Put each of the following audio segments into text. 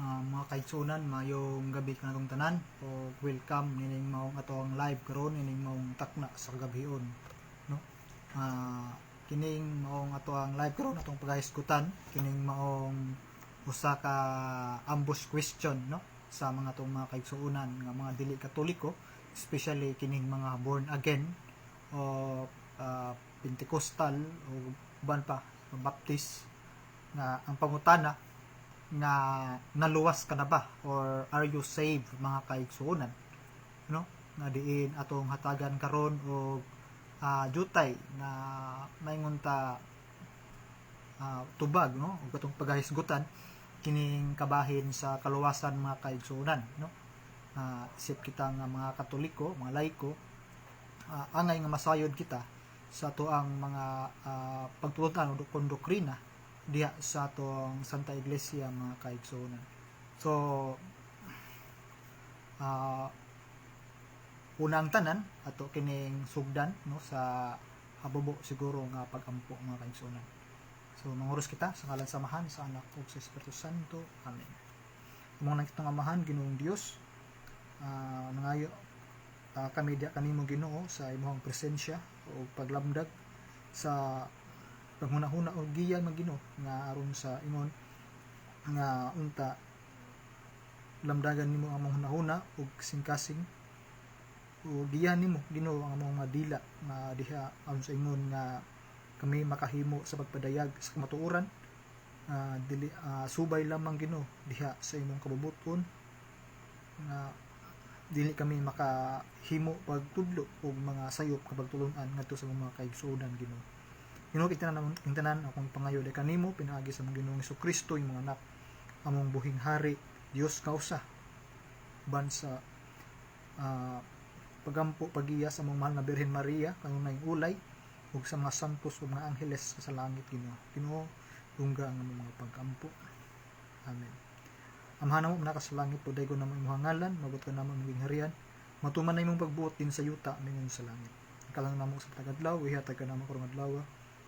Mga kaigsunan, mayong gabi ka natong tanan o welcome nining maong atong live karon nining maong takna sa kagabion, no. Kining maong atong live karon atong pagahisgutan kining maong usa ka ambush question, no, sa mga atong mga kaigsuonan nga mga dili katoliko, especially kining mga born again o Pentecostal o uban pa Baptist, nga ang pangutana nga naluwas ka na ba or are you saved, mga kaigsuonan, no, nga diin atong hatagan karon og jutay na maingon ta tubag, no, ug atong pagahisgutan kining kabahin sa kaluwasan, mga kaigsuonan, no. Isip kita nga mga katoliko, mga laiko, angay nga masayod kita sa tuang mga pagtulutan o doktrina diha sa atong Santa Iglesia, mga kaigsuonan. So unang tanan ato kining sugdan, no, sa habubo siguro nga pagampo, mga kaigsuonan. So manguros kita sa ngalan samahan sa Anak ug sa Espiritu Santo. Amen. Among nang kitong amahan Ginoong Dios, nangayo kami diha kanimo Ginoo sa imong presensya o paglamdag sa panghunahuna o giyan man Ginoo nga aron sa ingon nga unta lamdagan nimo ang among hunahuna ug singkasing o giyan nimo Ginoo ang among mga dila nga diha aron sa ingon nga kami makahimo sa pagpadayag sa kamatuoran, dili subay lamang Ginoo diha sa imong kabubuton nga dili kami makahimo pagtudlo og mga sayop nga pagtulon-an ngadto sa mga kaigsuonan Ginoo. Ginoo, kita na ang tanan akong pangayo de kanimo pinaagi sa mga Ginoong Hesukristo, yung mga anak among buhing hari, Dios kausa ban sa pagampo pagiya sa among mahal na Birhen Maria kanunay ulay ug sa mga santos ug mga angheles sa langit Ginoo. Ginoo, dungga ang among mga pagkampo. Amen. Amahan namo manaka sa langit, pudaygon namo imong ngalan, mabot ka namo imong harian, matuman na imong pagbuot din sa yuta mingon sa langit. Kalang namo sa tagadlaw, ihatag ka namo karong adlaw.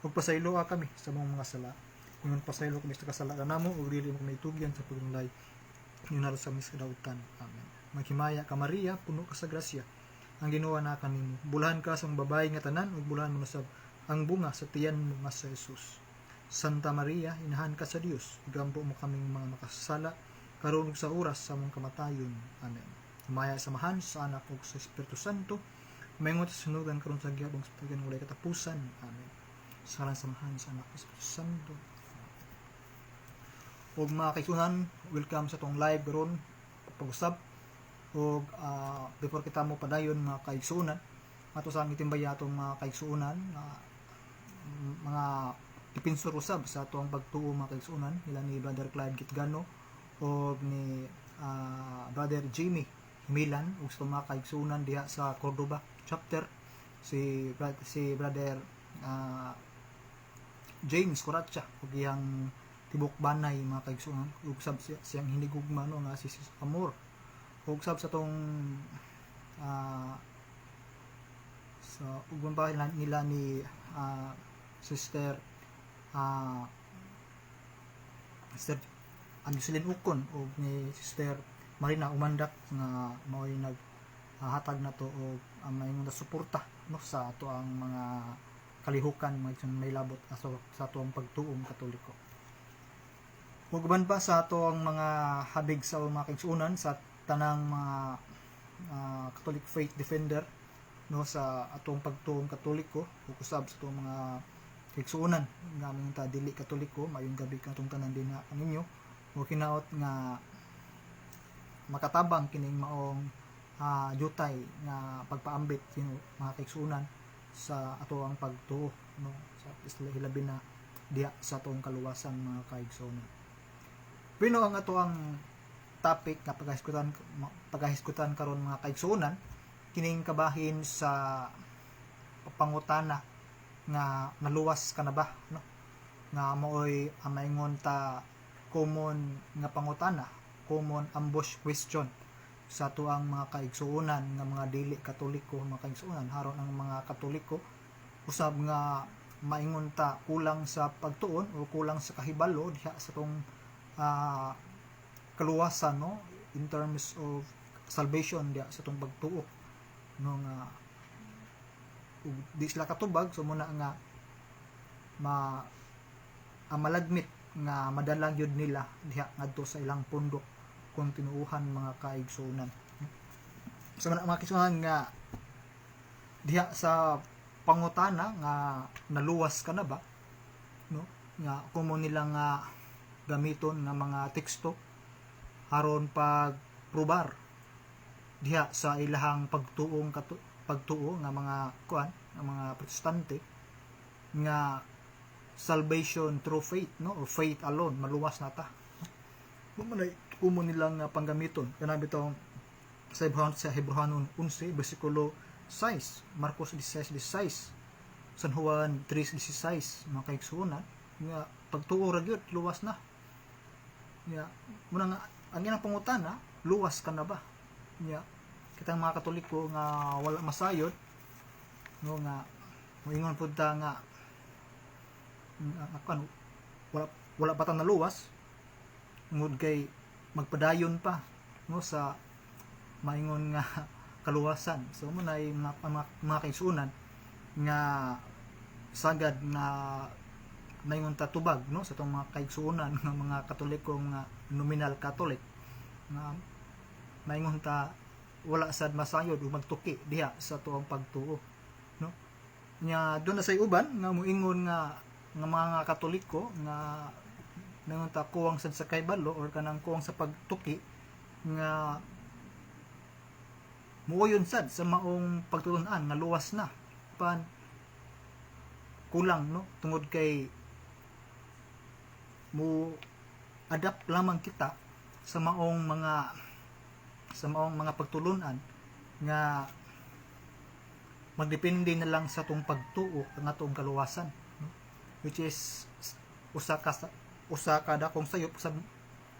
Ug pasayloa kami sa mga sala. Ingon pasaylo kami sa kasala kanamo ug dili mo kami itugyan sa paglulay. Ingon sa mis kadautan. Amen. Maghimaya ka Maria, puno ka sa grasya. Ang Ginoo na kanimo. Bulahan ka sa babae nga tanan ug bulahan mo sab ang bunga sa tiyan mo nga sa Jesus. Santa Maria, inahan ka sa Dios. Igampo mo kaming mga makasala karon ug sa oras sa among kamatayon. Amen. Himaya samahan sa Anak ug sa Espiritu Santo. Mayngon sa sunugan karon sa gihapon sa pagyan walay katapusan. Amen. Sa ngalan samahan sa Anak ug sa Espiritu Santo. Og mga kaigsuonan, welcome sa tong live ron pag-usab. Og before kita mo padayon, mga kaigsuonan, ato sa itimbay atong mga kaigsuonan, mga ipinsur usab sa atong pagtuo, mga kaigsuonan, nila ni Brother Clyde Kitgano o ni Brother Jimmy Himilan ug sa mga kaigsuonan diha sa Cordoba chapter, si Brother James Coracha ug iyang tibok banay, mga kaigsuonan, ug sab siyang hinigugma, no, nga si Sis Amor, ug sab sa tong sa uban pa nila ni Sister Angeline Ukon ug ni Sister Marina Umandak nga mao'y naghatag na to og mayong suporta, no, sa ato ang mga kalihukan, may labot sa ato ang pagtuong Katoliko. Ug uban pa sa ato ang mga habig sa mga kaigsuonan sa tanang mga Catholic faith defender, no, sa atong pagtuong Katoliko ug usab sa atong mga kaigsuonan nga among ta dili Katoliko. Mayong gabi katong tanan din na ninyo o kinaot nga makatabang kining maong jutay nga pagpaambit kini mga kaigsuonan sa ato ang pagtuo, no, sa hilabi na diha sa atong kaluwasan, mga kaigsuonan. Pino ang ato ang topic nga pagahisgutan karon, mga kaigsuonan, kining kabahin sa pangutana nga naluwas ka na ba, no, nga maoy maingon ta common nga pangutana, common ambush question sa tuang mga kaigsuonan nga mga dili Katoliko, mga kaigsuonan, haron ang mga Katoliko usab nga maingon ta kulang sa pagtuon o kulang sa kahibalo diha sa tong kaluwasan, no, in terms of salvation diya sa tong pagtuo, no, nga di sila katubag, so muna nga malagmit nga madalang yun nila diha ngadto sa ilang pundok kung tinuuhan mga kaigsunan. So mga kaigsunan nga diha sa pangutana nga naluwas ka na ba, no, nga kumo nila nga gamiton nga mga teksto aron pag probar diha sa ilahang pagtuo nga mga kuan, nga mga protestante nga salvation through faith, no, or faith alone, maluwas na ta. Kumo nilang panggamiton kana bitong sa Hebrehanon 11 bersikulo 6, Marcos 16:16, San Juan 3:16, mga kaigsunan nga pagtuo ra gyud luwas na. Nga muna nga ang iyang pangutana, luwas ka na ba? Nga kitang mga Katoliko nga wala masayod, no, nga moingon pud ta nga wala pa ta naluwas ngud kay magpadayon pa, no, sa maingon nga kaluwasan. So mo na mga kaigsunan nga sagad na naingon ta tubag, no, sa tong mga kaigsunan nga mga Katoliko nga nominal Catholic nga maingon ta wala sad masayod o magtuki diha sa tuong pagtuo, no. Nya doon na say uban nga moingon nga mga Katoliko nga nangon ta kuwang sad sa kaybalo or kanang kuwang sa pagtuki nga muoyon sad sa maong pagtulun-an nga luwas na pan kulang, no, tungod kay mo adapt lamang kita sa maong mga pagtulunan nga magdepende na lang sa tong pagtuo ang atong kaluwasan, no? Which is usa ka dakong sayop sa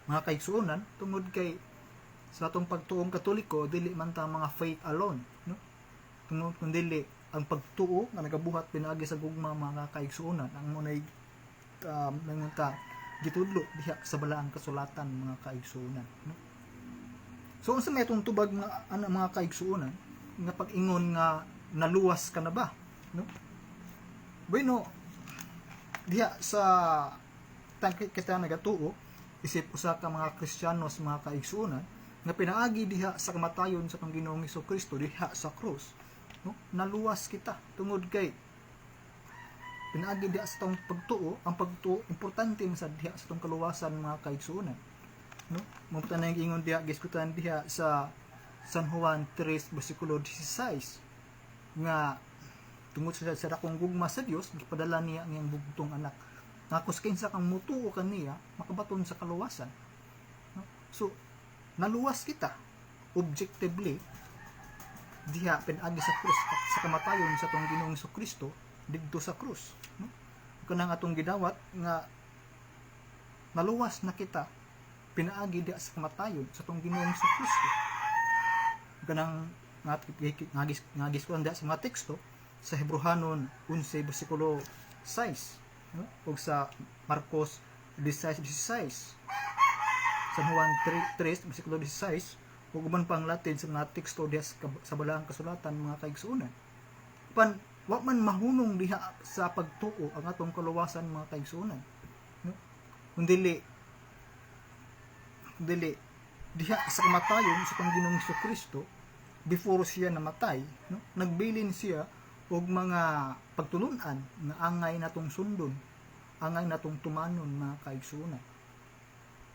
mga kaigsuonan tungod kay sa atong pagtuong Katoliko dili man ta mga faith alone, no, tungod kun dili ang pagtuo nga nagabuhat pinaagi sa gugma mga kaigsuonan ang munay nangunta gitudlo diha sa balaang kasulatan mga kaigsuonan, no. So unsa may itong tubag nga mga kaigsuonan nga pag-ingon nga naluwas ka na ba, no? Bueno, diha sa kita nagatuo isip usa ka mga Kristiyanos mga kaigsuonan nga pinaagi diha sa kamatayon sa Panginoong Hesukristo diha sa krus, no, naluwas kita tungod kay pinaagi diha sa tong pagtuo. Ang pagtuo importante sa diha sa tong kaluwasan mga kaigsuonan, no. Mumta na ingon diha giskutan diha sa San Juan 3 bersikulo 16 nga tungod sa dakong gugma sa Dios gipadala niya ang iyang bugtong anak nga kus kinsa kang mutuo kaniya makabaton sa kaluwasan, no? So naluwas kita objectively diha pinaagi sa krus sa kamatayon sa tong Ginoong Hesukristo didto sa krus, no? Kanang atong gidawat nga naluwas na kita pinaagi diha sa kamatayon sa tong Ginoong Hesukristo. Kanang ngagis ko diha sa mga teksto sa Hebrehanon 11 bersikulo 6, no, ug sa Marcos 16:16, San Juan 3 bersikulo 16, ug uban pang Latin sa mga teksto diha sa balaang kasulatan mga kaigsuonan. Pan wa man mahunong diha sa pagtuo ang atong kaluwasan mga kaigsuonan, no, kundi dili diha sa kamatayon sa Panginoong Hesukristo before siya namatay, no, nagbilin siya og mga pagtulunan nga angay natong sundon, angay natong tumanon mga kaigsuonan.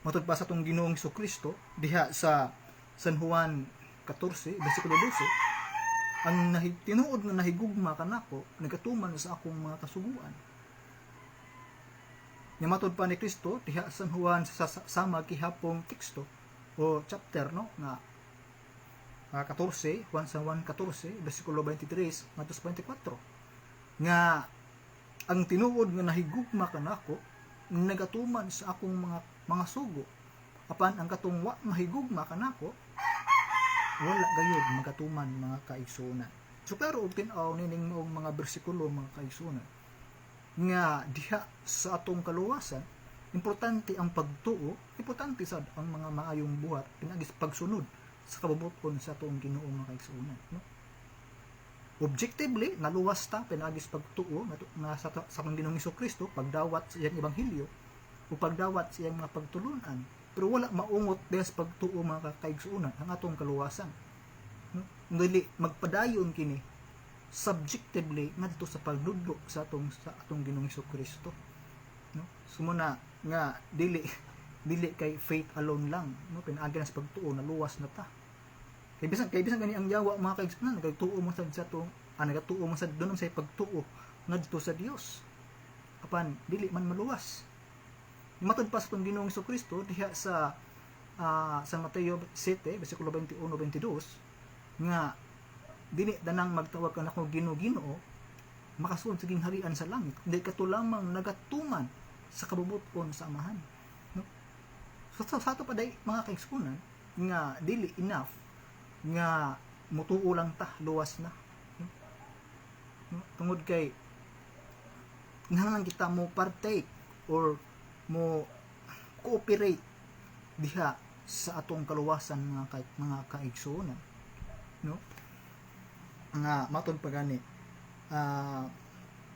Matud pa sa tong Ginoong Hesukristo diha sa San Juan 14 bersikulo 12, ang tinuod nga nahigugma kanako nagatuman sa akong mga kasuguan. Nya matud pa ni Kristo diha sa San Juan sa sama gihapong teksto o chapter, no, nga 14, San Juan 14 bersikulo 23 ngadto 24 nga ang tinuod nga nahigugma kanako nagatuman sa akong mga sugo, apan ang katong wa mahigugma kanako wala gayud magatuman mga kaigsuonan. So pero og tin-aw nining mga bersikulo mga kaigsuonan nga diha sa atong kaluwasan Importante ang pagtuo, importante sad ang mga maayong buhat pinagis pagsunod sa kabubuton sa tuong Ginoo mga kaigsuonan, no? Objectively naluwas ta pinagis pagtuo na sa Panginoong Hesukristo pagdawat sa iyang ebanghelyo o pagdawat sa iyang mga pagtulunan, pero wala maungot dahil sa pagtuo mga kaigsuonan ang atong kaluwasan, no? Ngali magpadayon kini subjectively ngadto sa pagnudlo sa atong Ginoong Hesukristo, no? Sumuna nga dili kay faith alone lang, no? Pinaagi na sa pagtuo na luwas na ta. Kay bisan gani ang yawa mga kaigsuonan, nagtuo mo sad sa to, nagatuo mo sad dunay sa pagtuo ngadto sa Dios. Apan dili man maluwas. Matod pa sa Ginoong Hesukristo diha sa San Mateo 7 bersikulo 21-22 nga dili danang magtawag ka nako Ginoo, makasulod sa gingharian sa langit, hindi ka to lamang nagatuman sa kabubuton sa Amahan, no? So sa ato pa day mga kaigsuonan nga dili enough nga mutuo lang ta luwas na, no? No? Tungod kay nahanglan kita mo partake or mo cooperate diha sa atong kaluwasan mga kaigsuonan, no? Nga matod pa gani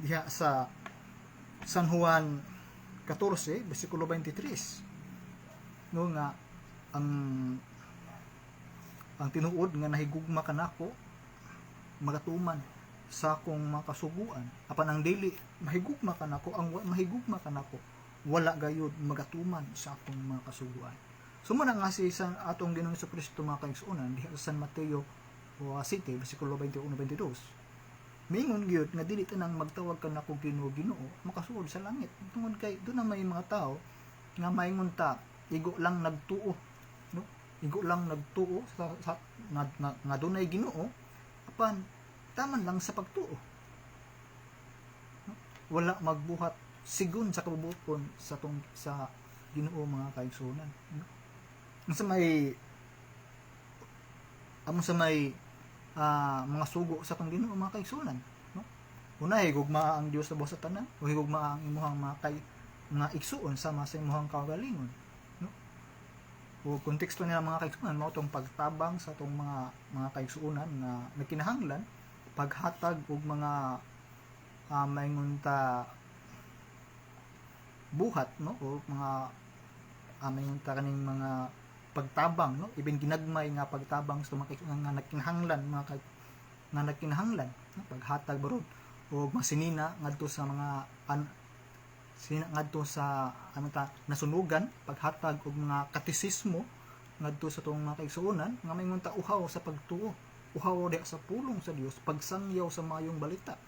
diha sa San Juan 14 bersikulo 23, no, nga ang tinuod nga nahigugma kanako magatuman sa akong makasuguan, apan ang dili mahigugma kanako, ang mahigugma kanako wala gayud magatuman sa akong mga kasuguan. Sumuna nga si atong Ginoong Hesukristo mga kaigsuonan diha sa San Mateo 7 bersikulo 21-22, mingon gyud nga dili tanang magtawag ka nako Ginoo makasuod sa langit, tungod kay do na may mga tao nga maingon ta igo lang nagtuo, no? Igo lang nagtuo sa nga dunay Ginoo, apan taman lang sa pagtuo, no? Wala magbuhat sigon sa kabubuton sa Ginoo mga kaigsuonan, no? Amo sa may mga sugo sa tong Ginoo mga kaigsuonan, no? Una higugma ang Dios sa busa tanan, o higugma ang imuhang mga igsuon sama sa imuhang kaugalingon, no? O konteksto nila mga kaigsuonan mao tong pagtabang sa tong mga kaigsuonan nga nagkinahanglan paghatag og mga maingon ta buhat, no? O mga maingon ta kaning mga pagtabang, no? Ibin ginagmay nga pagtabang sa mga kaigsuonan nga nagkinahanglan, no? Paghatag barod o masinina ngadto sa mga ngadto sa nasunugan, paghatag og mga katisismo ngadto sa tong mga kaigsuonan nga maingon ta uhaw sa pagtuo, uhaw diha sa pulong sa Dios, pagsangyaw sa mayong balita.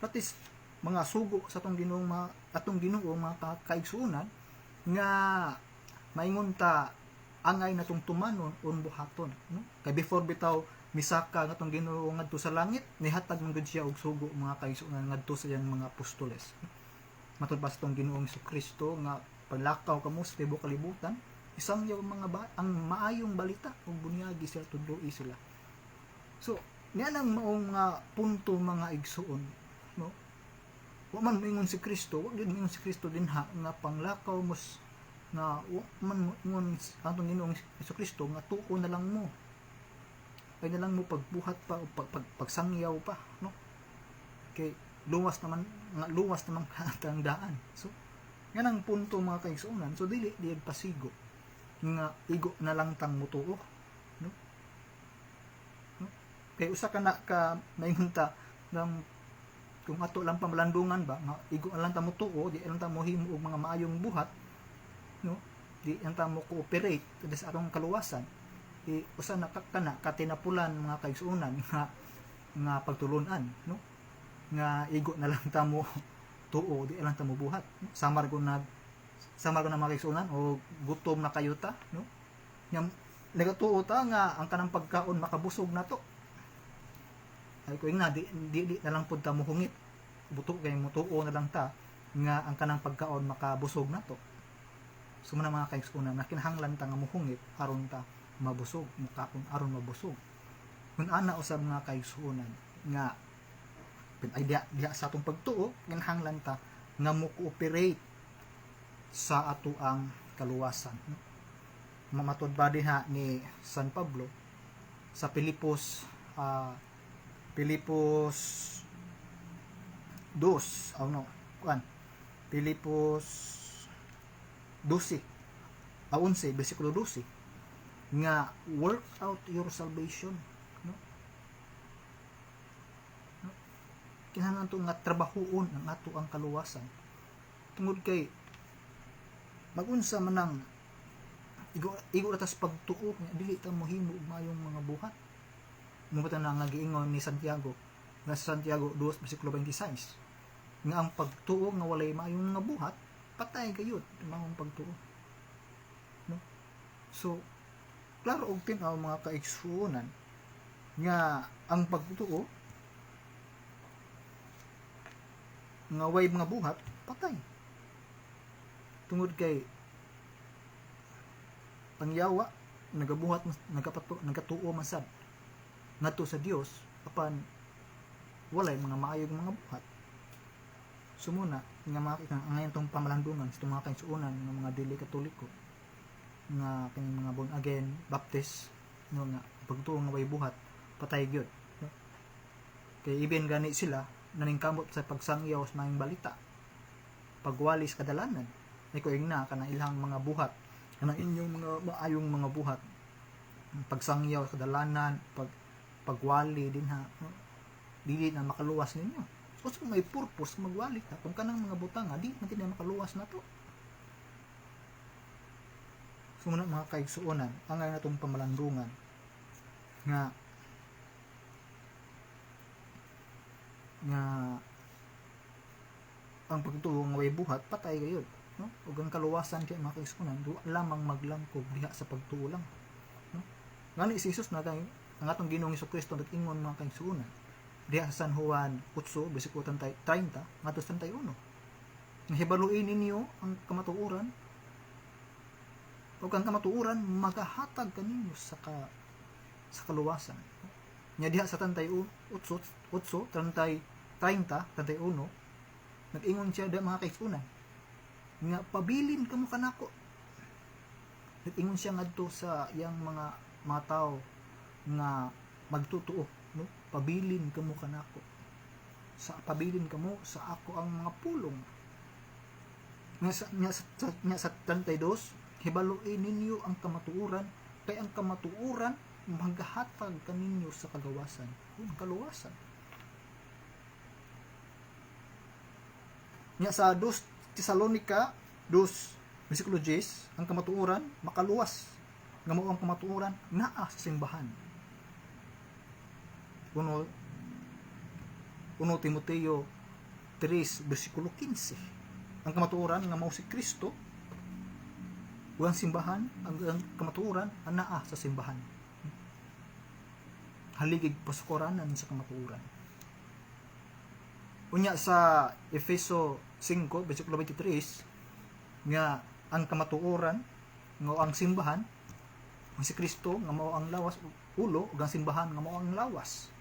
Patis mga sugo sa atong Ginoo mga kaigsuonan nga maingon ta angay natong tumanon on buhaton, no? Kay before bitaw misaka natong Ginoo ngadto sa langit, nihatag man gud siya og sugo mga kaigsuonan ngadto sa iyang mga apostoles, no? Matud pa sa tong Ginoong Hesukristo nga paglakaw kamo sa tibuok kalibutan, isang yaw ang maayong balita ug bunyagi sila tudloi sila. So niya nang maong punto mga igsuon, no? Wa man moingon si Kristo, wa gid moingon si Kristo dinha nga panglakaw mos na man moingon atong Ginoong Hesukristo nga tuo na lang mo. Ay na lang mo pagbuhat pa o pagsangyaw pa, no? Kay luwas naman katang daan. So yan ang punto mga kaigsuonan. So dili pasigo nga igo na lang tang mutuo, no? No? Kay usa ka maingon ta ng kung ato lang pamalandungan ba nga igo lang ta mutuo, di lang ta mohimo og mga maayong buhat, no? Di lang ta mo cooperate sa atong kaluwasan. Usa na katinapulan mga kaigsuonan nga pagtulunan, no? Nga igo na lang ta mo tuo, di lang ta mo buhat. Samar ko na mga kaigsuonan o gutom na kayo ta, no? Nga nagatuo ta nga ang kanang pagkaon makabusog na to. Ay ko nga di na lang pud ta mohungit. Buto kay mo tuo na lang ta nga ang kanang pagkaon makabusog na to. So mga kaigsuonan nakinahanglan ta nga mohungit aron ta mabusog, mukapon aron mabusog. Kun ana usab nga kaigsuonan nga ay diha sa atong pagtuo kinahanglan ta nga mo cooperate sa ato ang kaluwasan, no? Mamatod ba din ha ni San Pablo sa Pilipos 2 no kuan Pilipos 12 11 bersikulo 12 nga work out your salvation, no? Kinahanglan to nga trabahoon ang ato ang kaluwasan tungod kay magunsa man ang igo atas pagtuo nga dili ta mohimo og mayong mga buhat. Mumatan na nga giingon ni Santiago nga sa Santiago 2 bersikulo 26 nga ang pagtuo nga walay mayong mga buhat patay gayud ang pagtuo, no? So klaro og tin-aw mga kaigsuonan nga ang pagtuo nga way mga buhat patay tungod kay ang yawa nagabuhat nagatuo man sad ngadto sa Dios apan walay mga maayong mga buhat. Sumuna nga makita ang ngayon tong pamalandungan sa mga kaigsuonan ng mga dili katoliko nga kining mga born again baptist, no, nga pagtuo nga way buhat patay gyud, no? Kay even gani sila naningkamot sa pagsangyaw sa mga balita pagwalis kadalanan ay ko na kana ilang mga buhat kana inyong mga maayong mga buhat pagsangyaw sa kadalanan pagwali din ha, no? Dili na makaluwas ninyo. So kung may purpose magwali ta kung kanang mga butang di natin na makaluwas na to. So muna mga kaigsuonan ang nga natong pamalandungan nga ang pagtuo nga way buhat patay gayud, no? Ug ang kaluwasan kay mga kaigsuonan do lamang maglangkob diha sa pagtuo lang, no? Ngani si Jesus na kay ang atong Ginoong Hesukristo nag-ingon mga kaigsuonan diha sa San Juan 8 bersikulo 30 ngadto sa 31 nga hibaluin ninyo ang kamatuoran ug ang kamatuoran magahatag kaninyo sa kaluwasan. Nya diha sa 31 nag-ingon siya da mga kaigsuonan nga pabilin kamo kanako. Nag-ingon siya ngadto sa iyang mga tao nga magtutuo, no? Pabilin kamo kanako. Pabilin kamo sa ako ang mga pulong. Nya sa 32 hibaluin ninyo ang kamatuoran kay ang kamatuoran maghatag kaninyo sa kagawasan, ang kaluwasan. Nya sa 2 Tesalonica 2 bersikulo 10 ang kamatuoran makaluwas nga mao ang kamatuoran naa sa simbahan. 1 Timoteo 3 bersikulo 15 ang kamatuoran nga mao si Kristo ug ang simbahan ang kamatuoran naa sa simbahan. Haligig pasukuranan sa kamatuoran. Unya sa Efeso 5 bersikulo 23 nga ang kamatuoran nga ang simbahan ang si Kristo nga mao ang lawas ulo ug ang simbahan nga mao ang lawas.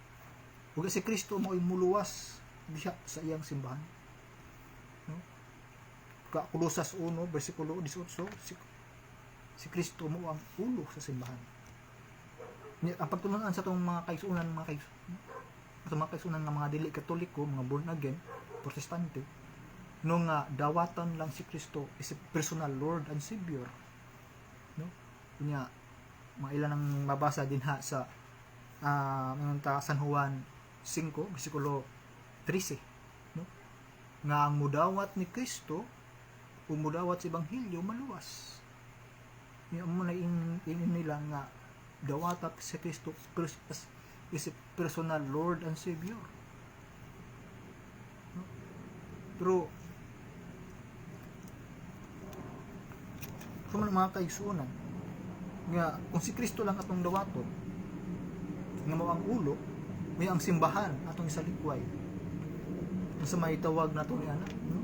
Ug si Kristo mao muluwas diha sa iyang simbahan, no? Kolosas 1 bersikulo 18 si Kristo mo ang ulo sa simbahan. Ang pagtulunan sa itong mga kaigsuonan mga kaigsuonan ng mga dili katoliko, mga born again, protestante, no nga dawatan lang si Kristo is a personal Lord and Savior, no? Kunya mailan ang mabasa din ha sa San Juan 5 bersikulo 13, no? Nga ang mudawat ni Kristo o mudawat sa ebanghelyo maluwas. Yung mo na nila nga dawata si Kristo is a personal Lord and Savior, no? Pero kung mga kaigsuonan nga kung si Kristo lang atong dawaton nga mao ang ulo may ang simbahan atong isalikway sa may tawag nato ni ana, no?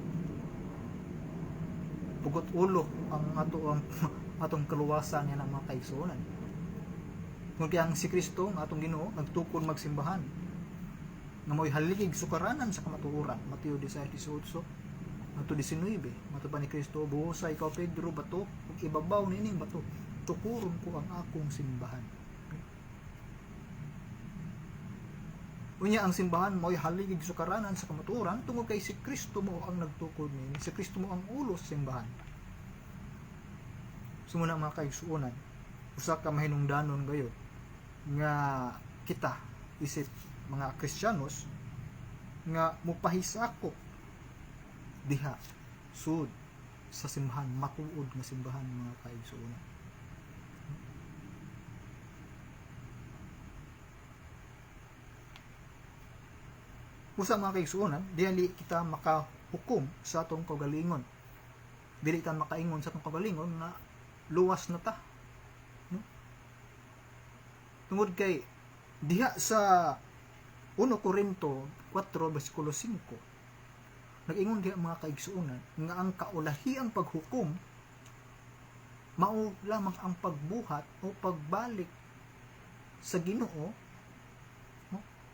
Pugot ulo ang atong kaluwasan yan ang mga kaigsuonan. Kung ang si Kristo ang atong Ginoo nagtukon magsimbahan nga mo'y haligig sukaranan sa kamatuoran, Mateo 16:18 Ato 19, mato pa ni Kristo, buhosay ikaw Pedro bato, ug ibabaw nining bato, tukuron ko ang akong simbahan. Unya ang simbahan mo'y haligig sukaranan sa kamatuoran tungod kay si Kristo mo ang nagtukod ni, si Kristo mo ang ulo sa simbahan. Sumuna mga kaigsuonan, usa ka mahinungdanon gayud nga kita isip mga Kristiyanos nga mupahisakop diha sud sa simbahan, matuod nga simbahan mga kaigsuonan. Usa mga kaigsuonan, dili kita makahukom sa atong kaugalingon. Dili ta makaingon sa atong kaugalingon nga luwas na ta. No? Tungod kay diha sa 1 Corinto 4 versikulo 5, nag-ingon diha mga kaigsuonan nga ang kaulahiang paghukom mao lamang ang pagbuhat o pagbalik sa Ginoo.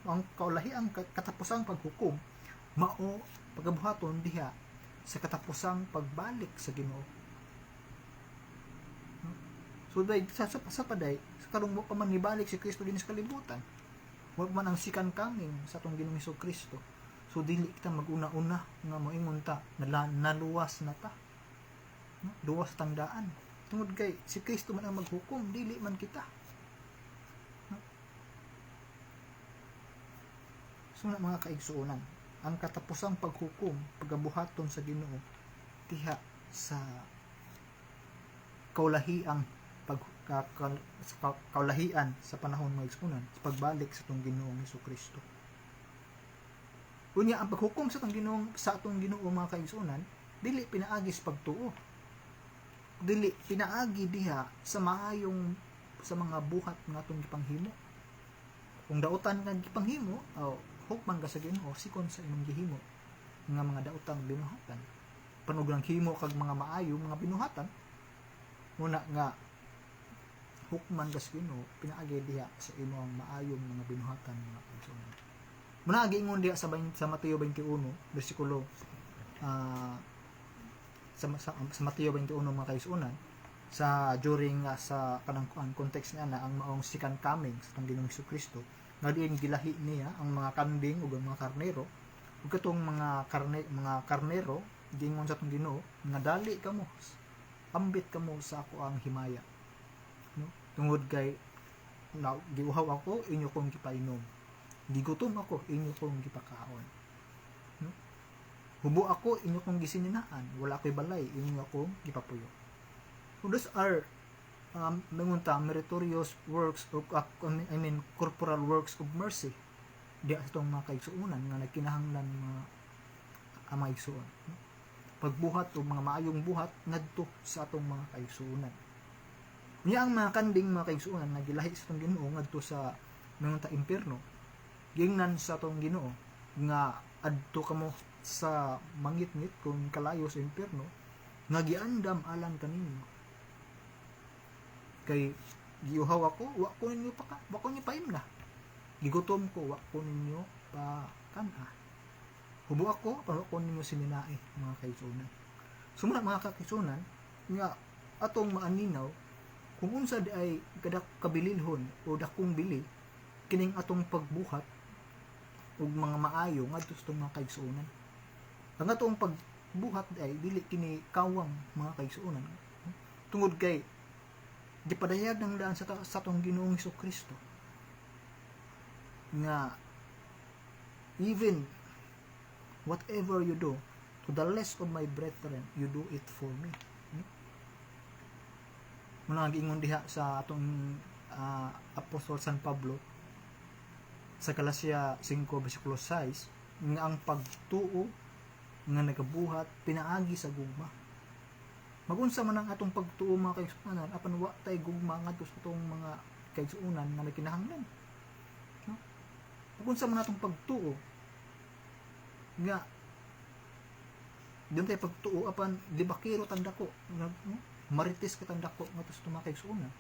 Ang kaulahiang katapusang paghukom mao pagabuhaton diha sa katapusang pagbalik sa Ginoo. So day sa paday sa karong mo pa man nibalik si Kristo dinhi sa kalibutan, wa man ang second coming sa atong Ginoong Kristo. So dili kita maguna-una nga moingon ta naluwas na ta, luwas tangdaan tungod kay si Kristo man ang maghukom, dili man kita. So mga kaigsuonan, ang katapusang paghukom, pagabuhaton sa Ginoo diha sa kaulahiang kaulahian sa panahon mga kaigsuonan, sa pagbalik sa atong Ginoong Kristo. Unya ang paghukom sa atong Ginoo mga kaigsuonan, dili pinaagi sa pagtuo. Dili pinaagi diha sa maayong sa mga buhat nga atong gipanghimo. Kung dautan nga gipanghimo, hukman ka sa Ginoo sikon sa imong gihimo nga mga daotang binuhatan. Panog lang himo kag mga maayo mga binuhatan, muna nga hukman ka sa Ginoo pinaagi diha sa imong maayong mga binuhatan mga kaigsuonan. Muna giingon diha sa Mateo 21 bersikulo sa Mateo 21 mga kaigsuonan, sa during sa kanang context niya na ang maong second coming sa atong Ginoong Kristo, nga diin gilahi niya ang mga kambing ug ang mga karnero, ug katong mga karnero giingon sa atong Ginoo nga dali kamo, ambit kamo sa ako ang himaya, no? Tungod kay giuhaw ako, inyo kong gipainom, gigutom ako, inyo kong gipakaon, no? Hubo ako, inyo kong gisininaan, wala ako'y balay, inyo akong gipapuyo. So those are meritorious works of corporal works of mercy diya sa itong mga kaigsuonan nga nagkinahanglan mga mga igsuon. Pagbuhat o mga maayong buhat ngadto sa atong mga kaigsuonan. Unya ang mga kanding mga kaigsuonan nga gilahi sa atong Ginoo ngadto sa mga impierno, gingnan sa atong Ginoo nga adto kamo sa mangitngit kung kalayo sa impierno nga giandam alang kanimo. Kay giuhaw ako, wa ko ninyo paimna. Gigutom ko, wa ko ninyo pa kana. Hubo ako, wa ko ninyo siminae mga kaigsuonan. Sumuna mga kaigsuonan nga atong maaninaw kung unsa di ay kabililhon o dakong bili kining atong pagbuhat ug mga maayo ngadto sa mga kaigsuonan. Ang atong pagbuhat ay dili kini kawang mga kaigsuonan. Tungod kay gipadayag ng daan sa atong Ginoong Kristo nga even whatever you do to the less of my brethren, you do it for me. Muna giingon diha sa atong Apostol San Pablo sa Galacia 5 versikulo 6 nga ang pagtuo nga nagabuhat pinaagi sa gugma. Magunsa man ang atong pagtuo mga kaigsuonan apan wa tay gugma ngadto sa atong mga kaigsuonan nga nagkinahanglan, no? Magunsa man atong pagtuo nga diyon tay pagtuo apan libakiro tandako, no? Marites ka tandako ngadto sa mga kaigsuonan.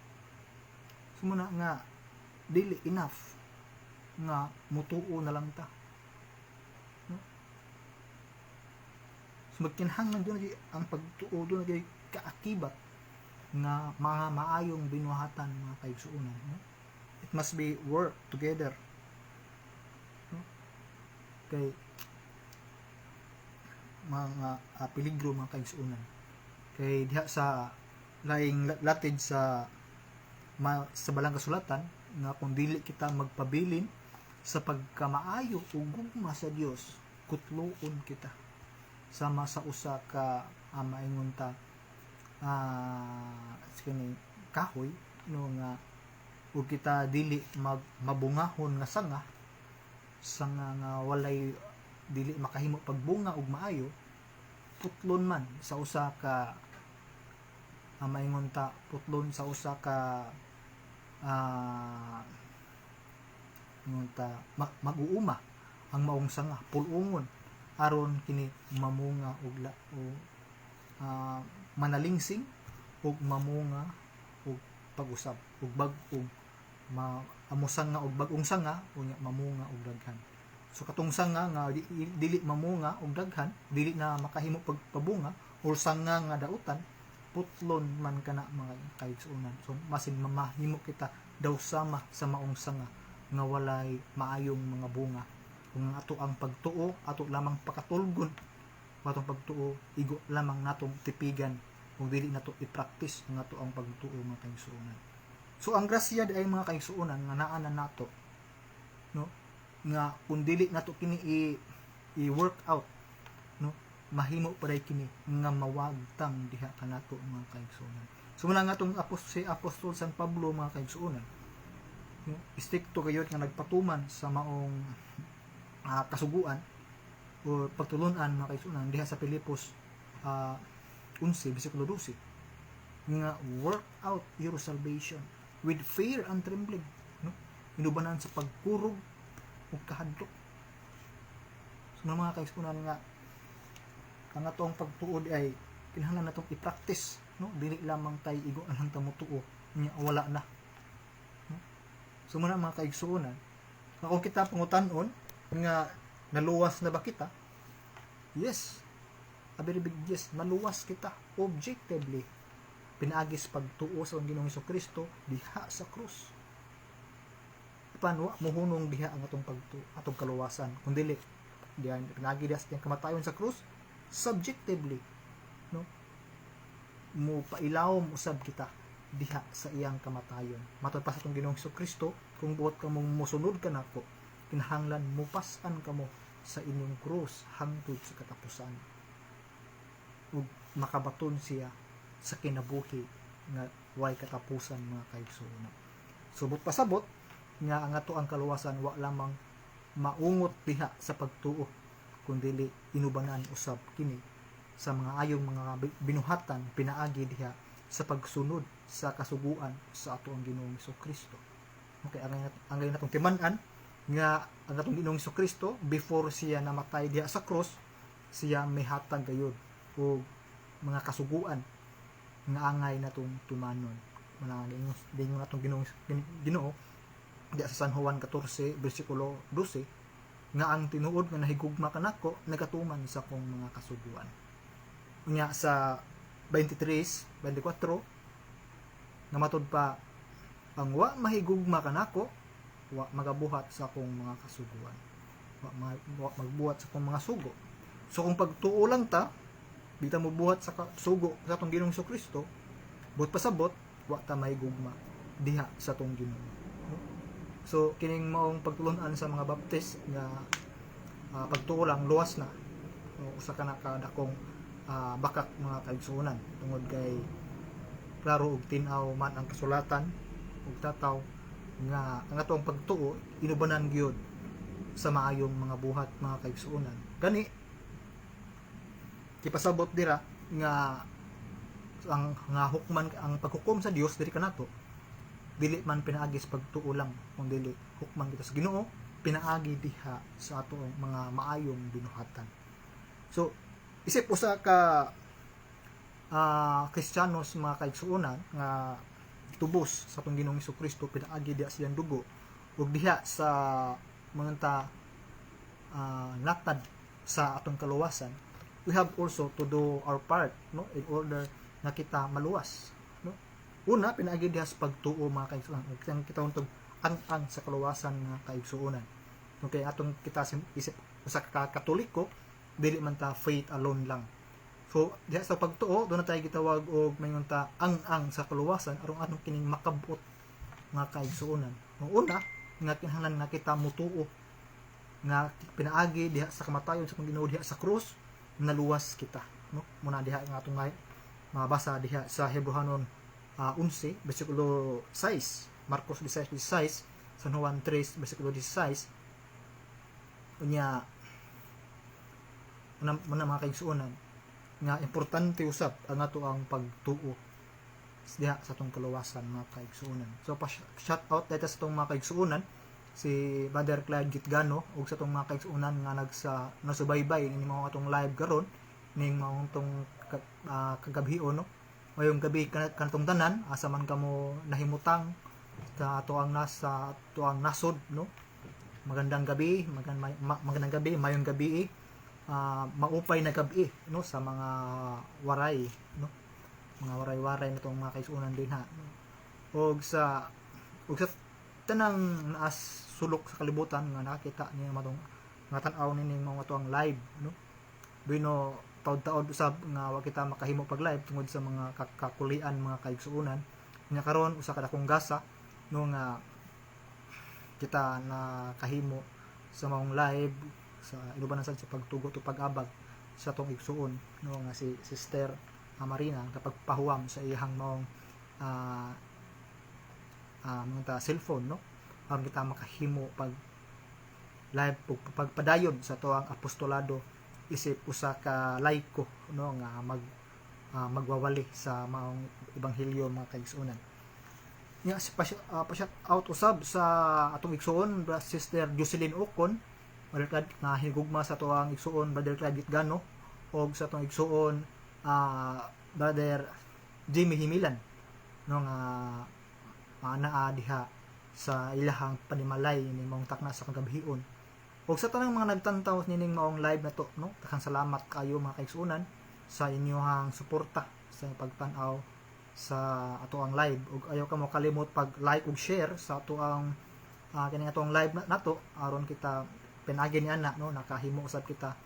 Sumuna nga dili enough nga mutuo na lang ta, no? So magkinahanglan doon lagi ang pagtuo, doon lagi kaakibat nga mga maayong binuhatan mga kaigsuonan, no? It must be work together, no? Kay mga peligro mga kaigsuonan, kay diha sa laing latid sa balang kasulatan nga kung dili kita magpabilin sa pagkamaayo ug gugma sa Dios, kutloon kita sama sa usa ka maingon ta kini kahoy, no, nga ug kita dili mabungahon nga sanga nga walay dili makahimo pagbunga ug maayo, putlon man sa usa ka maingon ta, putlon sa usa ka mag-uuma ang maong sanga, pulungon aron kini mamunga og manalingsing ug mamunga og pag-usab ug bag-ong amusanga og bag-ong sanga unya mamunga og daghan. So katong sanga nga dili mamunga og daghan, dili na makahimo pagpabunga or sanga nga dautan, putlon man kana mga kaigsuonan. So masin mamahimo kita daw sama sa maong sanga nga walay maayong mga bunga. Kung ato ang pagtuo, ato lamang pakatulgon, atong pagtuo, igo lamang natong tipigan kung dili nato i-practice ang ato ang pagtuo mga kaigsuonan. So ang grasya ay mga kaigsuonan nga naanan nato, no, nga kung dili nato kini i-work out, no, mahimo pa ray kini nga mawagtang diha kanato mga kaigsuonan. So muna nga itong Apostol San Pablo mga kaigsuonan, no, istikto kayo nga nagpatuman sa maong kasuguan o pagtulunan mga kaigsuonan diha sa Filipos 11 bersikulo 12 nga work out your salvation with fear and trembling, no, inubanan sa pagkurog ug kahadlok. So mga kaigsuonan nga ang atong pagtuo ay kinahanglan natong i-practice, no, dili lamang tay igo lang ta motuo nya wala na, no? So muna mga kaigsuonan, kung kita pangutan-on nga naluwas na ba kita, yes, a very big yes, naluwas kita objectively pinaagis pagtuo sa Ginoong Hesukristo diha sa krus. Paano mohunong diha ang atong pagtuo, atong kaluwasan, kun dili diyan pinagi diha sa kamatayon sa krus subjectively, no, mo pailawom usab kita diha sa iyang kamatayon. Matod pa sa atong Ginoong Hesukristo, kung buot ka mong mosunod ka nako, kinahanglan mupasan kamo sa inyong krus hangtod sa katapusan ug makabaton siya sa kinabuhi nga way katapusan mga kaigsuonan. Subot pasabot nga ang ato ang kaluwasan wa lamang maungot diha sa pagtuo, kundi inubanan usab kini sa mga ayong mga binuhatan pinaagi diha sa pagsunod sa kasuguan sa ato ang Ginoong Hesukristo. Okay, ang natong timan-an nga ang atong Ginoong Hesukristo before siya namatay diha sa cross, siya may hatag gayud o mga kasuguan nga angay natong tumanon. Manang dingon natong Ginoo diha sa San Juan 14 bersikulo 12 nga ang tinuod nga nahigugma kanako nagatuman sa kong mga kasuguan. Unya sa 23, 24 nga matod pa ang wa mahigugma kanako wa magabuhat sa akong mga kasuguan, wa magbuhat sa akong mga sugo. So kung pagtuo lang ta bita mo buhat sa sugo sa atong Ginoong Hesukristo, buot pasabot wa ta mahigugma diha sa atong Ginoo. So kining maong pagtulunan sa mga baptist nga pagtuo lang luwas na, usa ka na kadakong bakak mga kaigsuonan tungod kay klaro ug tin-aw man ang kasulatan ug tataw nga ang atong pagtuo inubanan gyud sa maayong mga buhat mga kaigsuonan. Gani kipasabot dira nga ang hukman ang paghukom sa Dios diri kanato dili man pinaagis pagtuo lang, kundi dili hukman kita sa Ginoo pinaagi diha sa ato mga maayong binuhatan. So isip usa ka Kristiyanos mga kaigsuonan nga tubos sa atong Ginoong Hesukristo pinaagi diha siyang dugo ug diha sa mga natad sa atong kaluwasan, we have also to do our part, no, in order na kita maluwas, no. Una, pinaagi diha sa pagtuo mga kaigsuonan, ug kita untog ang sa kaluwasan nga kaigsuonan. Okay, atong kita isip sa Katoliko, dili man ta faith alone lang. So diha sa pagtuo, doon na tayo gitawag og mayon ta ang sa kaluwasan aron anong kining makabot nga kaigsuonan. Ang una nga kinahanglan nga kita mutuo nga pinaagi diha sa kamatayon sa Ginoo diha sa krus, naluwas kita, no. Muna diha nga atong mabasa diha sa Hebrehanon 11 bersikulo 6, Marcos 16:16, San Juan 3 bersikulo 16. Unya muna mga kaigsuonan nga importante usab ang ato ang pagtuo diha sa atong kaluwasan mga kaigsuonan. So shout out dito sa atong mga kaigsuonan si Brother Clyde Gitgano ug sa atong mga kaigsuonan nga nasubaybay ini mga atong live karon ning mga atong kagabhion, no. Ngayong gabi kanatong tanan asa man kamo nahimutang sa ato ang nasod, no. Magandang gabi, magandang gabi, mayong gabi, maupay na gabi, no, sa mga waray, no, mga waray-waray na itong mga kaigsuonan din ha. Og sa tanang naas sulok sa kalibutan nga nakita niya matong nga tan-aw nining mga tuang live, no. Bino taud-taud usab nga wa kita makahimo pag live tungod sa mga kakulian mga kaigsuonan. Nya karon usa ka dakong gasa, no, nga kita na kahimo sa mga live sa ilubanan sa pagtugot o pag-abag sa tong igsuon, no, nga si Sister Marina kapag pahuwam sa iyang maong mga cellphone, no, aron kita makahimo pag live pagpadayon sa tuang apostolado isip usa ka laiko, no, nga magwawali sa maong ebanghelyo mga kaigsuonan. Nya pa-shout out usab sa atong igsuon Sister Jocelyn Ocon, Brother nga higugma sa tuang igsuon Brother Clyde Gitgano, og sa atong igsuon Brother Jimmy Himilan, no, nga naa diha sa ilahang panimalay ni maong takna sa kagabhion. Og sa tanang mga nagtantaw nining maong live na to, no, daghang salamat kayo mga kaigsuonan sa inyong suporta sa pagtan-aw sa ato ang live. Ug ayaw ka mo kalimot pag like ug share sa ato ang kini atong live nato aron kita pinagi ni ana, no, nakahimo usab kita,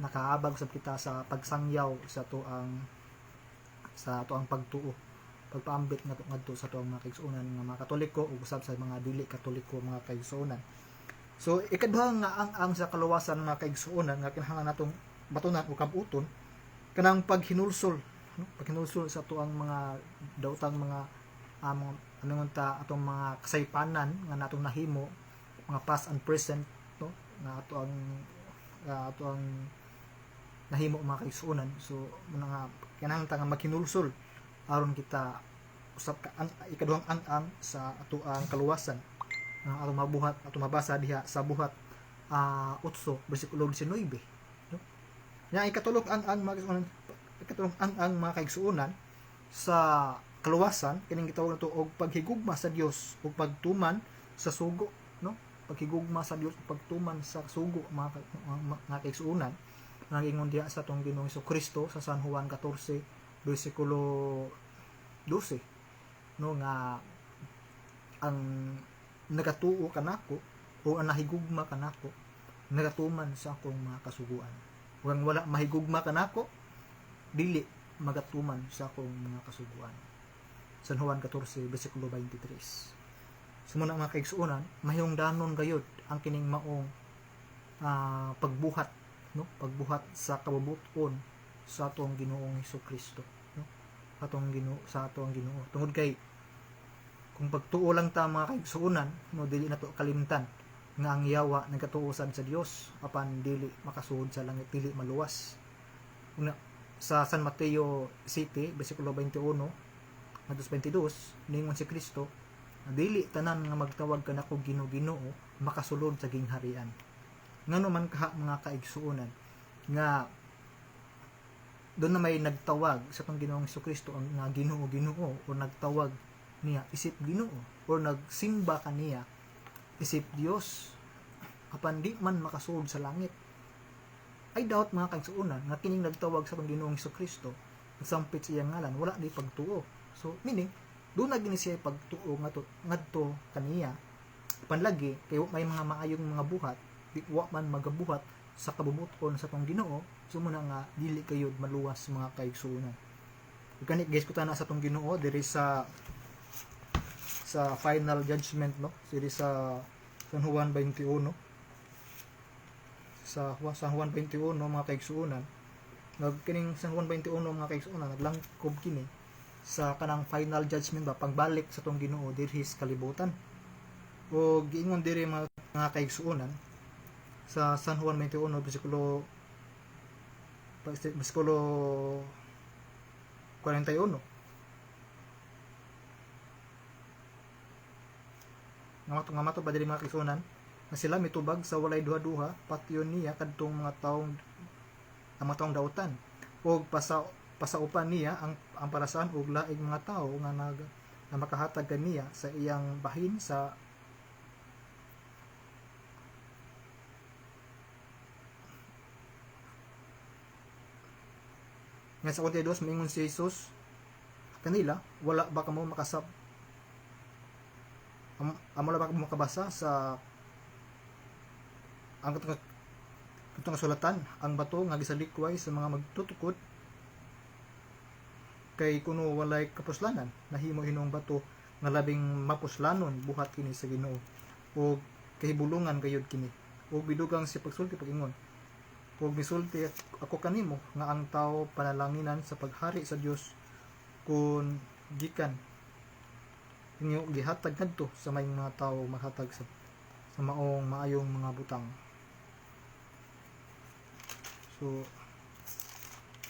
nakaabag usab kita sa pagsangyaw sa ato ang pagtuo, pagpaambit ngadto sa ato ang mga kaigsuonan nga mga Katoliko ug usab sa mga dili Katoliko mga kaigsuonan. So ikaduha nga ang sa kaluwasan mga kaigsuonan nga kinahanglan natong batunan o kabuton kanang paghinulsol, no, paghinulsol sa ato ang mga daotang mga atong mga kasaypanan nga natong nahimo, mga past and present, no, nga ato ang nahimo mga kaigsuonan. So muna nga kinahanglan ta nga maghinulsol aron kita usab ka ang ikaduhang ang sa ato ang kaluwasan atong mabuhat, atong mabasa diha sa buhat 8 bersikulo 19, no. Nya ikatulog ang mga kaigsuonan sa kaluwasan kining gitawag nato og paghigugma sa Dios ug pagtuman sa sugo, no, paghigugma sa Dios ug pagtuman sa sugo mga kaigsuonan nga ingon diha sa atong Ginoong Hesukristo sa San Juan 14 bersikulo 12, no, nga ang nagatuo kanako o ang nahigugma kanako nagatuman sa akong mga kasuguan. Ug wala mahigugma kanako dili magatuman sa akong mga kasuguan. San Juan 14 bersikulo 23. Sumuna mga kaigsuonan, mahingdanon gayud ang kining maong pagbuhat, no, pagbuhat sa kabubuton sa atong Ginoong Hesukristo, no, sa atong Ginoo. Tungod kay kung pagtuo lang ta mga kaigsuonan, no, dili nato kalimtan nga ang yawa nagkatuosan sa Dios apan dili makasuod sa langit, dili maluwas. Una sa San Mateo 7 bersikulo 21 hangtod 22 ningon si Kristo, dili tanan nga magtawag kanako Ginoo makasulod sa gingharian. Ngano man kaha mga kaigsuonan nga doon na may nagtawag sa tong Ginoong Hesukristo ang nga Ginoo o nagtawag niya isip Ginoo o nagsimba kaniya isip Dios apan di man makasuod sa langit. I doubt mga kaigsuonan nga kining nagtawag sa atong Ginoong Kristo nagsampit sa iyang ngalan wala di pagtuo. So meaning doon na gini siya pagtuo ngadto kaniya panlagi kay may mga maayong mga buhat di wa man magabuhat sa kabubuton sa atong Ginoo sumuna nga dili kayod maluwas mga kaigsuonan. Kani guys kuta na sa atong Ginoo diri sa final judgment no diri sa San Juan 21 sa San Juan 21 mga kaigsuonan nagkining San Juan 21 mga kaigsuonan naglangkob kini sa kanang final judgment ba pagbalik sa atong Ginoo diri sa kalibutan o giingon diri mga kaigsuonan sa San Juan 21 bersikulo 41 nga mato ba diri mga kaigsuonan na sila mitubag sa walay duha-duha patyon niya kadtong mga taong dautan o pasaupan niya ang parasaan og laing mga tao nga na makahatag kaniya sa iyang bahin sa nga sa 42 mingon si Jesus kanila wala ba kamo makasab wala ba kamo makabasa sa ang katong kasulatan ang bato nga gisalikway sa mga magtutukod kay kuno walay kapuslanan nahimo hinong bato nga labing mapuslanon buhat kini sa Ginoo o kahibulungan gayud kini o bidugang si pagsulti pagingon ug misulti ako kanimo nga ang tao panalanginan sa paghari sa Dios kun gikan inyo gihatag kadto sa may mga tao maghatag sa maong maayong mga butang. So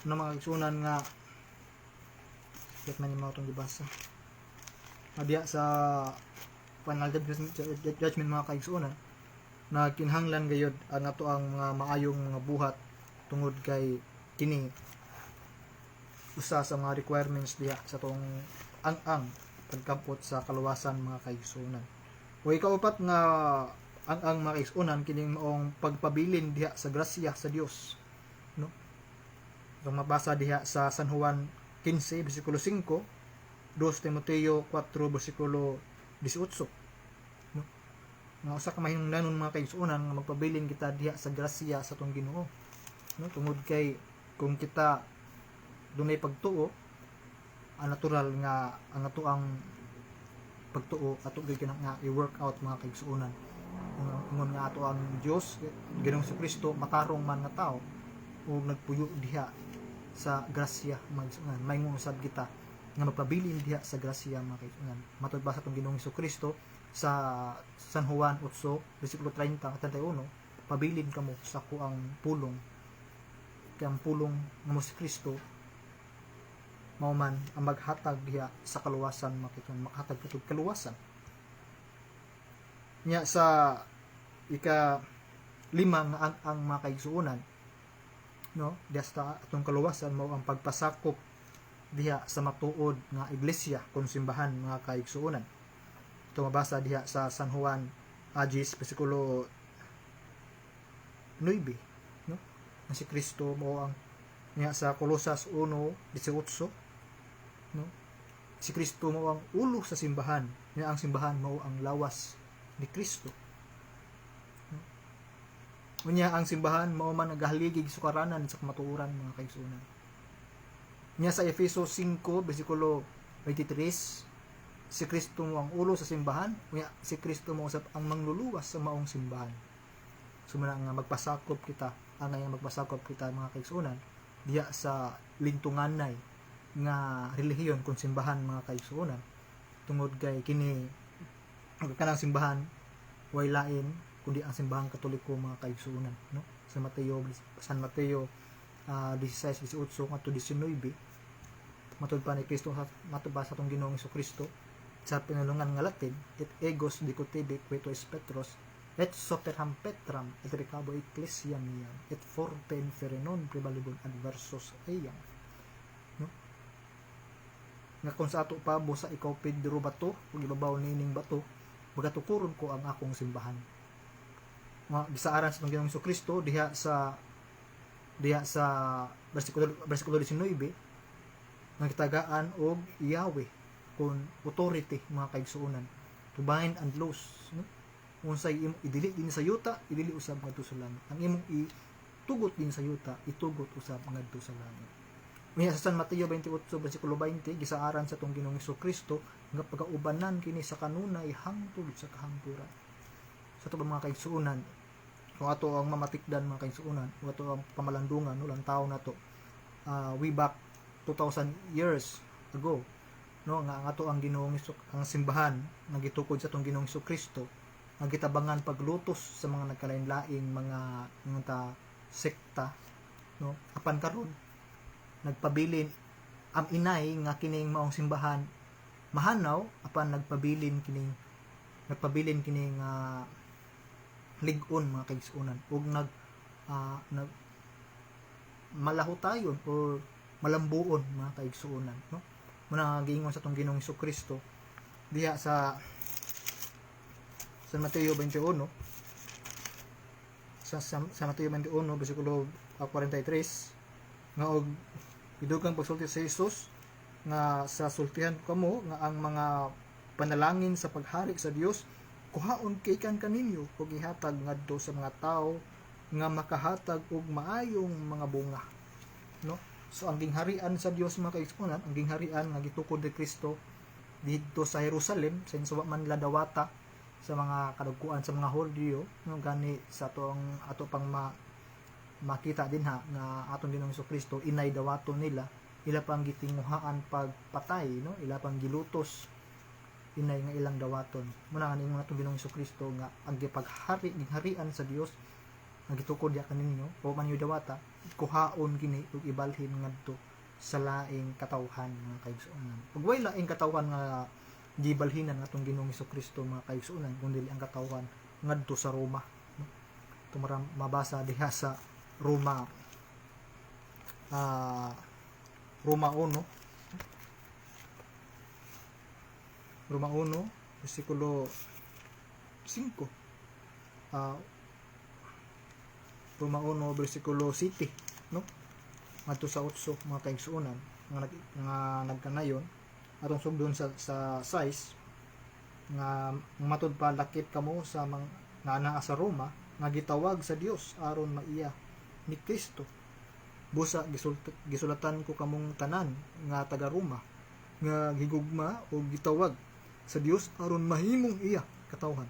na mga igsunan nga ket man mo itong gibasaadiya sa final judgment mga kaigsunan na kinahanglan gayud ang ato ang mga maayong mga buhat tungod kay kini usa sa mga requirements diha sa tong ang pagkampot sa kaluwasan mga kaigsunan. O ikaupat nga ang mga kaigsunan kining maong pagpabilin diha sa grasya sa Dios no. So mabasa diha sa San Juan 15 bersikulo 5, 2 Timoteo 4 bersikulo 18 nga usa ka mahinungdanon mga kaigsuonan nga magpabilin kita diha sa grasya sa atong Ginoo no tungod kay kung kita dunay pagtuo ang natural nga ang ato ang pagtuo ato gyud nga i-work out mga kaigsuonan ingon nga ato ang Dios Ginoong Kristo matarong man nga tao ug nagpuyo diha sa grasya mga kaigsuonan maingon usab kita nga magpabilin diha sa grasya mga kaigsuonan matud ba sa atong Ginoong Kristo sa San Juan 8 bersikulo 30 at 31 pabilin kamo sa kuang pulong kay ang pulong nga si Kristo mao man ang maghatag diha sa kaluwasan makhatag katong kaluwasan nya sa ika-5 nga ang mga kaigsuonan no diha sa atong kaluwasan mao ang pagpasakop diha sa matuod nga iglesia kun simbahan mga kaigsuonan. Ito mabasa diha sa San Juan Agis bersikulo 9 no na si Kristo mao ang niya sa Kolosas 1:18 no si Kristo mao ang ulo sa simbahan niya ang simbahan mao ang lawas ni Kristo no? Unya ang simbahan mao man nagahaligig sukaranan sa kamatuoran mga kaigsuonan niya sa Efeso 5 bersikulo 23 si Kristo mo ang ulo sa simbahan unya si Kristo mo usab ang mangluluwas sa maong simbahan sumuna nga magpasakop kita angay magpasakop kita mga kaigsuonan diha sa lintunganay nga relihiyon kun simbahan mga kaigsuonan tungod kay kini kanang simbahan way lain kundi ang simbahang Katoliko mga kaigsuonan no sa San Mateo 16:18 ngadto 19 matud pa ni Kristo matud ba sa atong Ginoong Kristo sa pinulungan nga Latin et egos dicutibi quetus Petros et soperham Petram et recabo ecclesiam iam et forte infere non prevalibun adversos iam no nga kung sa ato pabo sa ikaw Pedro bato ug ibabaw nining bato magatukuron ko ang akong simbahan nga gisaaran sa Ginoong Kristo diha sa diha sa bersikulo 19 nga kitagaan og Yahweh kun authority mga kaigsuonan to bind and loose, no? Unsay imong idili din sa yuta, idili usab ngadto sa langit. Ang imong itugot din sa yuta, itugot usab ngadto sa langit. Unya sa San Mateo 28 bersikulo 20 gisaaran sa tong Ginoong Kristo nga pagaubanan kini sa kanunay hangtod sa kahangturan. Sa to mga kaigsuonan, kung ato ang mamatikdan mga kaigsuonan, o ato ang pamalandungan ulang tawo nato way back 2000 years ago, no, nga ang ato ang Ginoong ang simbahan nga gitukod sa tong Ginoong Kristo nga gitabangan paglutos sa mga nagkalain-laing mga sekta, no, apan karon nagpabilin ang inay nga kining maong simbahan mahanaw apan nagpabilin kining lig-on mga kaigsuonan ug nag malahutayon o malambuon mga kaigsuonan, no? Muna giingon sa tong Ginoong Kristo diha sa San Mateo 21 sa Mateo 21 bersikulo 43 nga og idugang pagsulti sa Jesus nga sa sultihan kamo nga ang mga panalangin sa paghari sa Dios kuhaon kay kaninyo ug ihatag ngadto sa mga tao nga makahatag og maayong mga bunga, no? So ang gingharian sa Dios mga kaigsuonan, ang gingharian nga gitukod ni Kristo dito sa Jerusalem sa insuwa man ladawata sa mga kadagkuan sa mga Hudyo, no, gani sa ato pang makita din ha nga atong Ginoong Kristo inay dawaton nila, ila pang gitinguhaan pagpatay, no, ila pang gilutos inay nga ilang dawaton. Muna nga ningon atong Ginoong Kristo nga ang gingharian sa Dios nga gitukod ya kaninyo o man yu dawata kuhaon kini ug ibalhin ngadto sa laing katawhan mga kaigsuonan. Ug way laing katawhan nga gibalhinan atong Ginoong Kristo mga kaigsuonan kundi ang katawhan ngadto sa Roma, no? Ito mabasa diha sa Roma 1 bersikulo 5 Roma 1 bersikulo 7, no, ngadto sa 8 mga kaigsuonan nga nagkanayon atong sugdon sa size nga matud pa lakip kamo sa mga naa sa Roma nga gitawag sa Dios aron maiya ni Kristo. Busa gisulatan ko kamong tanan nga taga Roma nga gigugma o gitawag sa Dios aron mahimong iya katawhan.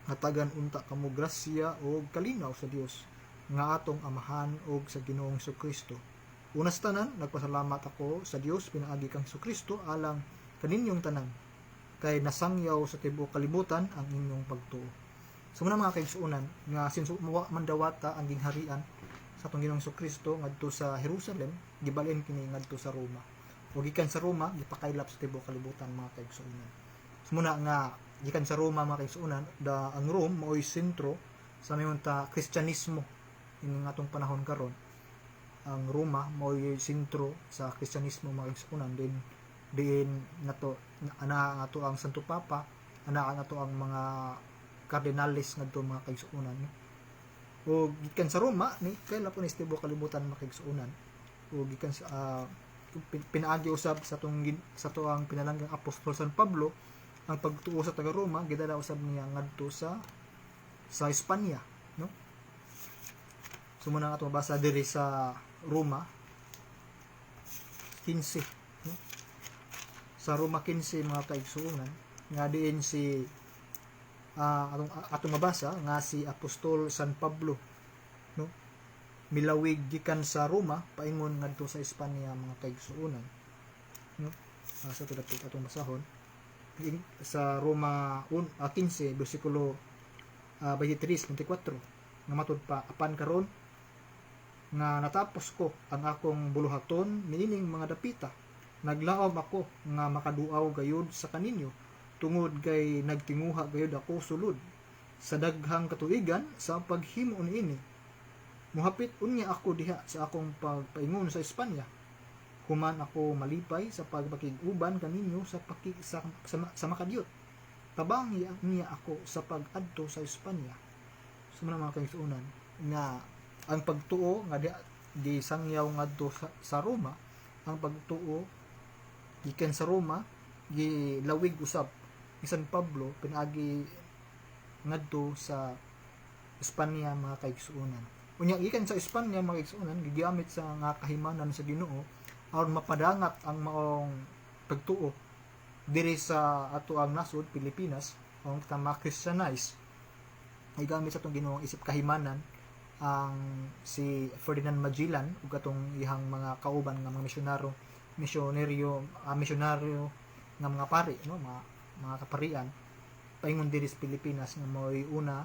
Hatagan unta kamo grasya o kalinaw sa Dios nga atong amahan og sa Ginoong Kristo. Unas tanan, nagpasalamat ako sa Dios pinaagi kang Kristo alang kaninyong tanan kay nasangyaw sa tibuok kalibutan ang inyong pagtuo. So muna mga kaigsuonan nga since mandawata ang gingharian sa atong Ginoong Kristo ngadto sa Jerusalem, gibalin kini ngadto sa Roma. O gikan sa Roma gipakaylap sa tibuok kalibutan mga kaigsuonan. So muna nga gikan sa Roma mga kaigsuonan, ang Rome mao'y sentro sa mayon ta Kristyanismo ining atong panahon karon. Ang Roma mao'y sentro sa Kristyanismo mga kaigsuonan, din nato ana ato ang Santo Papa, ana ato ang mga kardinales ngadto mga kaigsuonan. O gikan sa Roma ni kay lapo ni tibuok kalibutan mga kaigsuonan. O gikan sa pinaagi usab sa tuang pinalanggang Apostol San Pablo ang pagtuo sa taga Roma gidala usab niya ngadto sa Espanya, no? So muna nga ito mabasa diri sa Roma 15, no? Sa Roma 15 mga kaigsuonan nga diin si atong mabasa nga si Apostol San Pablo, no, milawig gikan sa Roma paingon ngadto sa Espanya mga kaigsuonan, no? Sa tudapit atong basahon sa Roma 15 bersikulo 23-24 nga matud pa apan karon nga natapos ko ang akong buluhaton niining mga dapita, naglaom ako nga makaduaw gayud sa kaninyo tungod kay nagtinguha gayud ako sulod sa daghang katuigan sa paghimo niini. Muhapit unya ako diha sa akong pagpaingon sa Espanya, human ako malipay sa pagpakig-uban kaninyo sa makadiyot. Tabang niya ako sa pag-adto sa Espanya. So mga kaigsuonan nga ang pagtuo nga gisangyaw ngadto sa Roma ang pagtuo gikan sa Roma gilawig usab ni San Pablo pinaagi ngadto sa Espanya mga kaigsuonan. Unya gikan sa Espanya mga kaigsuonan gigamit sa nga kahimanan sa Ginoo aron mapadangat ang maong pagtuo diri sa ato ang nasod Pilipinas aron kita ma-Christianize. Ay gamit sa itong Ginoong isip kahimanan ang si Ferdinand Magellan ug atong ihang mga kauban nga mga misyonaryo nga mga pari, no, mga kaparian paingon diri sa Pilipinas nga mo'y una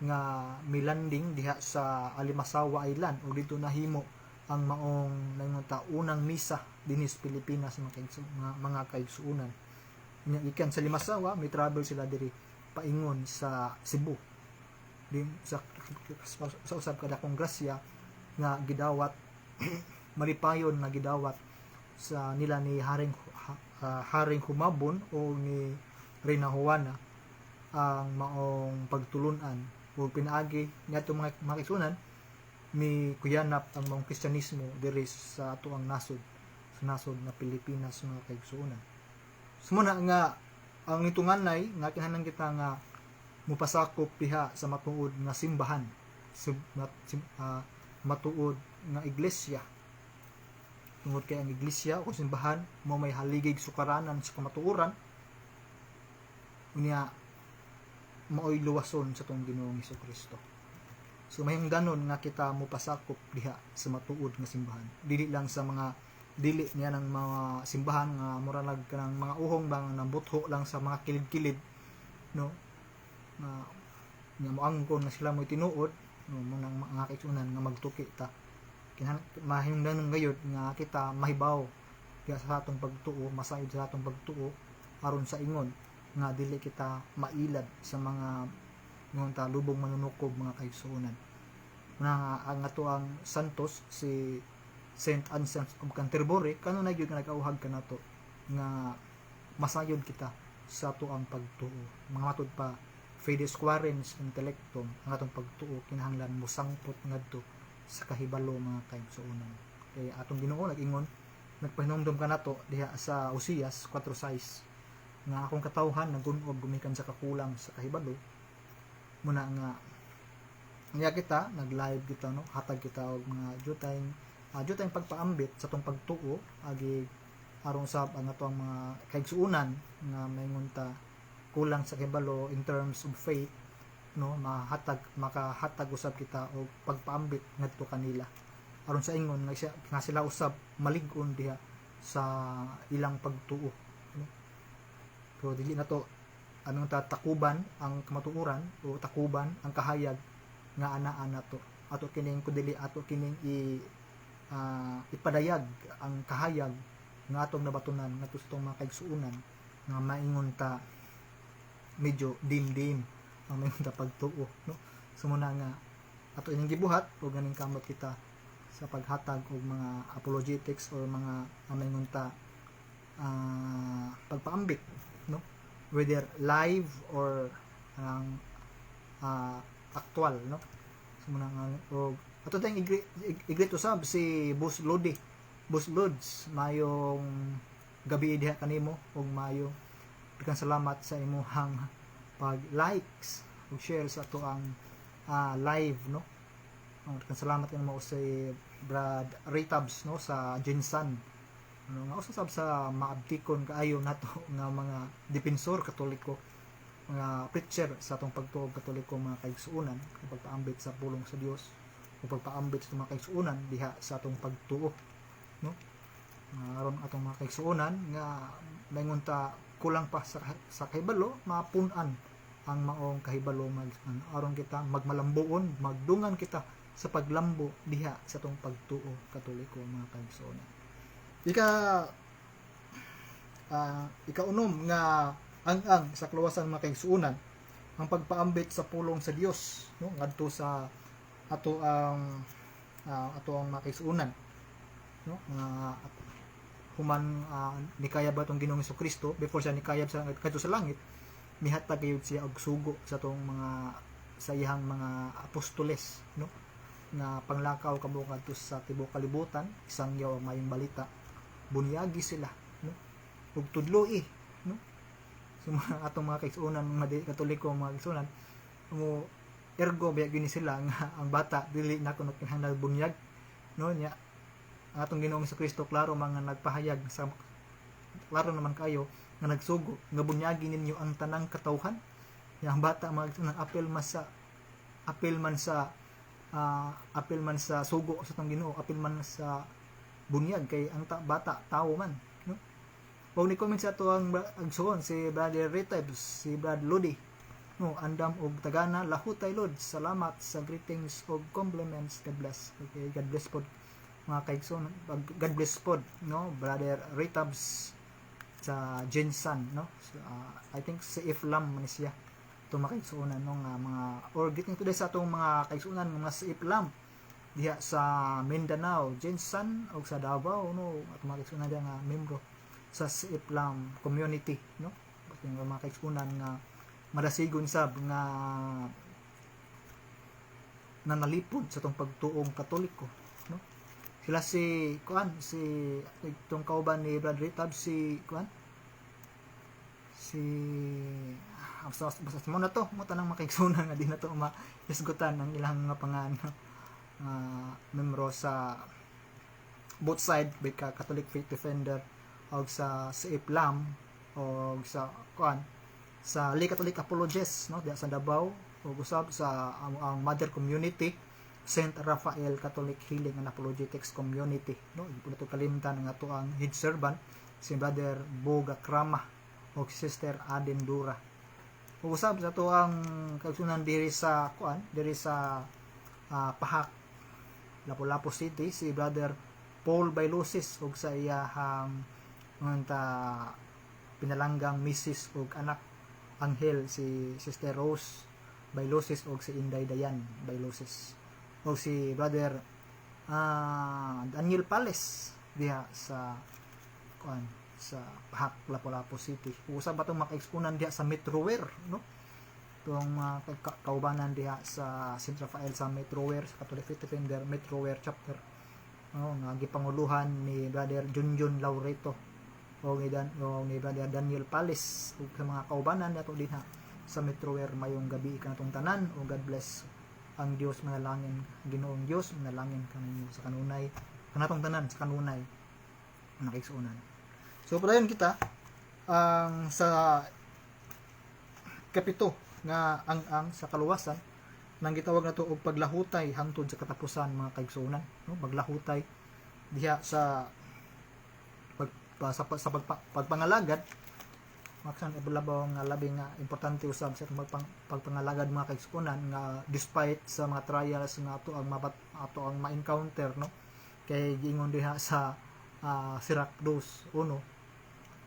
nga milanding diha sa Alimasawa Island ug dito nahimo ang maong nangunta unang misa dinhi sa Pilipinas mga kaigsuonan. Ikan sa Limasawa may travel sila diri paingon sa Cebu din sa usab kada kong grasya nga gidawat malipayon na gidawat sa nila ni Haring Humabon o ni Reyna Juana ang maong pagtulunan o pinaagi ngadto mga kaigsuonan mi kuyanap ang maong Kristyanismo diri sa ato ang nasod na Pilipinas mga kaigsuonan. Sumuna nga ang nitunganay nga kinahanglan kita nga mupasakop diha sa matuod nga simbahan matuod nga iglesia tungod kay ang iglesia o simbahan mo may haligig sukaranan sa kamatuoran unya maoy luwason sa tong Ginoong Hesukristo. So may ganon nga kita mupasakop diha sa matuod nga simbahan dili lang sa mga dili niya ng mga simbahan nga muralag kanang mga uhong bang nambutho lang sa mga kilid-kilid, no, nga moangkon na sila mo'y tinuod, no, munang mga kaigsuonan nga magtuki ta mahinungdanon gayud nga kita mahibaw kaya sa atong pagtuo, masayod sa atong pagtuo aron sa ingon nga dili kita mailad sa mga ngunta lubong manunukob mga kaigsuonan. Ang ato ang santos si Saint Anselm of Canterbury kanunay gyud nga nag-auhag kanato nga masayod kita sa ato ang pagtuo. Mga matud pa Fides Quarens Intellectum, ang atong pagtuo kinahanglan mo sangpot ngadto sa kahibalo mga kaigsuonan. Kay atong Ginoo nag-ingon nagpahinumdom kanato diha sa Osias 4:6 nga akong katawhan nagun-og gumikan sa kakulang sa kahibalo muna nga niya kita nag-live kita, no, hatag kita og mga jutay pagpaambit sa tong pagtuo agi aron sa ang ato ang mga kaigsuonan nga maingon ta kulang sa kahibalo in terms of faith, no, makahatag usab kita og pagpaambit ngadto kanila aron sa ingon nga sila usab malig-on diha sa ilang pagtuo, no? So dili na to anong takuban ang kamatuoran o takuban ang kahayag nga anaa nato ato kining kudili ato kining ipadayag ang kahayag nga atong nabatunan ngadto sa tong mga kaigsuonan nga maingon ta medyo dim-dim ang maingon ta pagtuo, no? Sumuna nga ato ining gibuhat o ganing kamot kita sa paghatag og mga apologetics or mga maingon ta pagpaambit, no, whether live or actual, no. Sumuna nga og ato tayong igreet usab si Boss Lods mayong gabi diha kanimo og mayo daghang salamat sa imong pag likes ug share sa ato ang live, no. Daghang salamat kanimo sa Brad Ritabs, no, sa Jinsan, ano nga usab sa maabtikon kaayo nato nga mga depensor katoliko mga preacher sa atong pagtuo katoliko mga kaigsuonan pagpaambit sa pulong sa Dios o pagpaambit sa mga kaigsuonan diha sa atong pagtuo, no. Aron atong mga kaigsuonan nga maingon ta kulang pa sa kahibalo mapun-an ang maong kahibalo aron kita magmalambuon magdungan kita sa paglambo diha sa atong pagtuo katoliko mga kaigsuonan. Ikaunom nga ang sa kaluwasan mga kaigsuonan ang pagpaambit sa pulong sa Dios, no, ngadto sa ato ang mga kaigsuonan, no, nga human nikayab atong Ginoong Hesukristo before siya nikayab sa kadto sa langit mihatag gayud siya og sugo sa tong mga sa iyang mga apostoles, no, nga panglakaw kamo kadto sa tibuok kalibutan, isang yaw ang mayong balita, bunyagi sila, no? Ug tudloi, no? So mga atong mga kaigsuonan, mga Katoliko, mga kaigsuonan, mo ergo biya gini sila nga ang bata dili na kuno kinahanglan bunyag, no nya ang atong Ginoong Kristo klaro mga nagpahayag sa klaro naman kayo nga nagsugo nga bunyagi ninyo ang tanang katawhan. Yang bata mga apil man sa sugo sa tong Ginoo, apil man sa bunyag kay ang bata tao man, no? Pag ni comment sa ato ang agsuon si Brother Retabs, si Brad Lodi, no, andam og tagana lahutay Lord, salamat sa greetings og compliments, God bless. Okay, God bless pod mga kaigsoon, God bless pod, no, Brother Retabs sa Jensan, no. So, I think si Iflam man siya itong mga kaigsuonan, no, nga mga or greeting today sa atong mga kaigsuonan mga si Iflam diha sa Mindanao, Jensan o sa Davao, no, at mga kaigsuonan diha nga membro sa Iflam community, no, yung mga kaigsuonan nga madasigon sab nga nanalipod sa itong pagtuong Katoliko, no. Sila si itong kauban ni Brad Ritab, si basta mo na to, mo tanang makaigsunan nga di na to maisgutan ang ilang mga pangano membro sa both side, by Catholic Faith Defender o sa Iflam o sa Lay Catholic Apologists, no, diya sa Davao o usab sa ang Mother Community, Saint Raphael Catholic Healing and Apologetics Community, no. Ipo na to kalimtan nga to ang head servant si Brother Boga Krama o si Sister Aden Dura. Usab sa to ang kaigsunan diri sa Pahak, Lapu-Lapu City, si Brother Paul Bailosis ug sa iyahang pinalanggang Mrs. ug anak Angel, si Sister Rose Bailosis ug si Inday Dayan Bailosis ug si Brother Daniel Pales diha sa Pahak, Lapu-Lapu City. Usab ba itong makaexponan diha sa Metroware, no? Itong kaubanan diha sa St. Raphael sa Metroware, sa Catholic Faith Defender Metroware chapter, no, nga gipanguluhan ni Brother Junjun Laureto o ni Brother Daniel Pales ug sa mga kaubanan nato diha sa Metroware. Mayong gabi kanatong tanan o God bless ang Dios, manalangin Ginoong Dios, manalangin kaninyo sa kanunay kanatong tanan sa kanunay nakigsuonan. So padayon kita ang sa kapito nga ang sa kaluwasan nang gitawag nato og paglahutay hangtod sa katapusan, mga kaigsuonan, no, paglahutay diha sa pagpangalagad. Maksan ibulabaw nga labi nga importante usab sa pagpangalagad, mga kaigsuonan, nga despite sa mga trials nga ato ang ma-encounter, no, kay giingon diha sa Sirach 2:1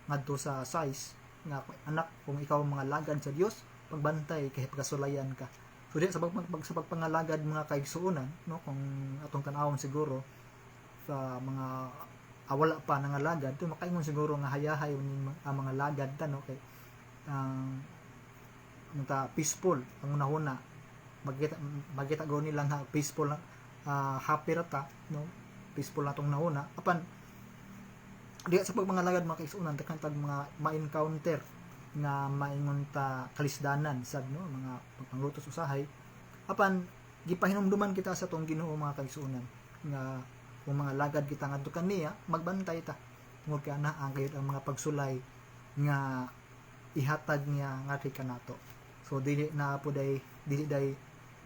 ngadto sa 6 nga anak, kung ikaw mga lagad sa Dios, pagbantay kay pagkasulayan ka. So diha sa pagpangalagad, mga kaigsuonan, no, kung atong tan-awon siguro sa mga wala pa nangalagad, to makaingon siguro nga hayahay ang mga lagad ta, no, kay peaceful ang unahuna, magkita gawin nilang peaceful, happy rata, no, peaceful natong nahuna. Apan diya sa pagmangalagad, mga kaigsuonan, takang mga ma-encounter nga maingon ta kalisdanan sad, no, mga panglutos usahay. Apan gipahinumduman kita sa tong Ginoo, mga kaigsuonan, nga kung mga lagad kita ngadto kaniya, magbantay ta tungod kay ang kayod ang mga pagsulay nga ihatag niya ngadto kanato. So dili na po dili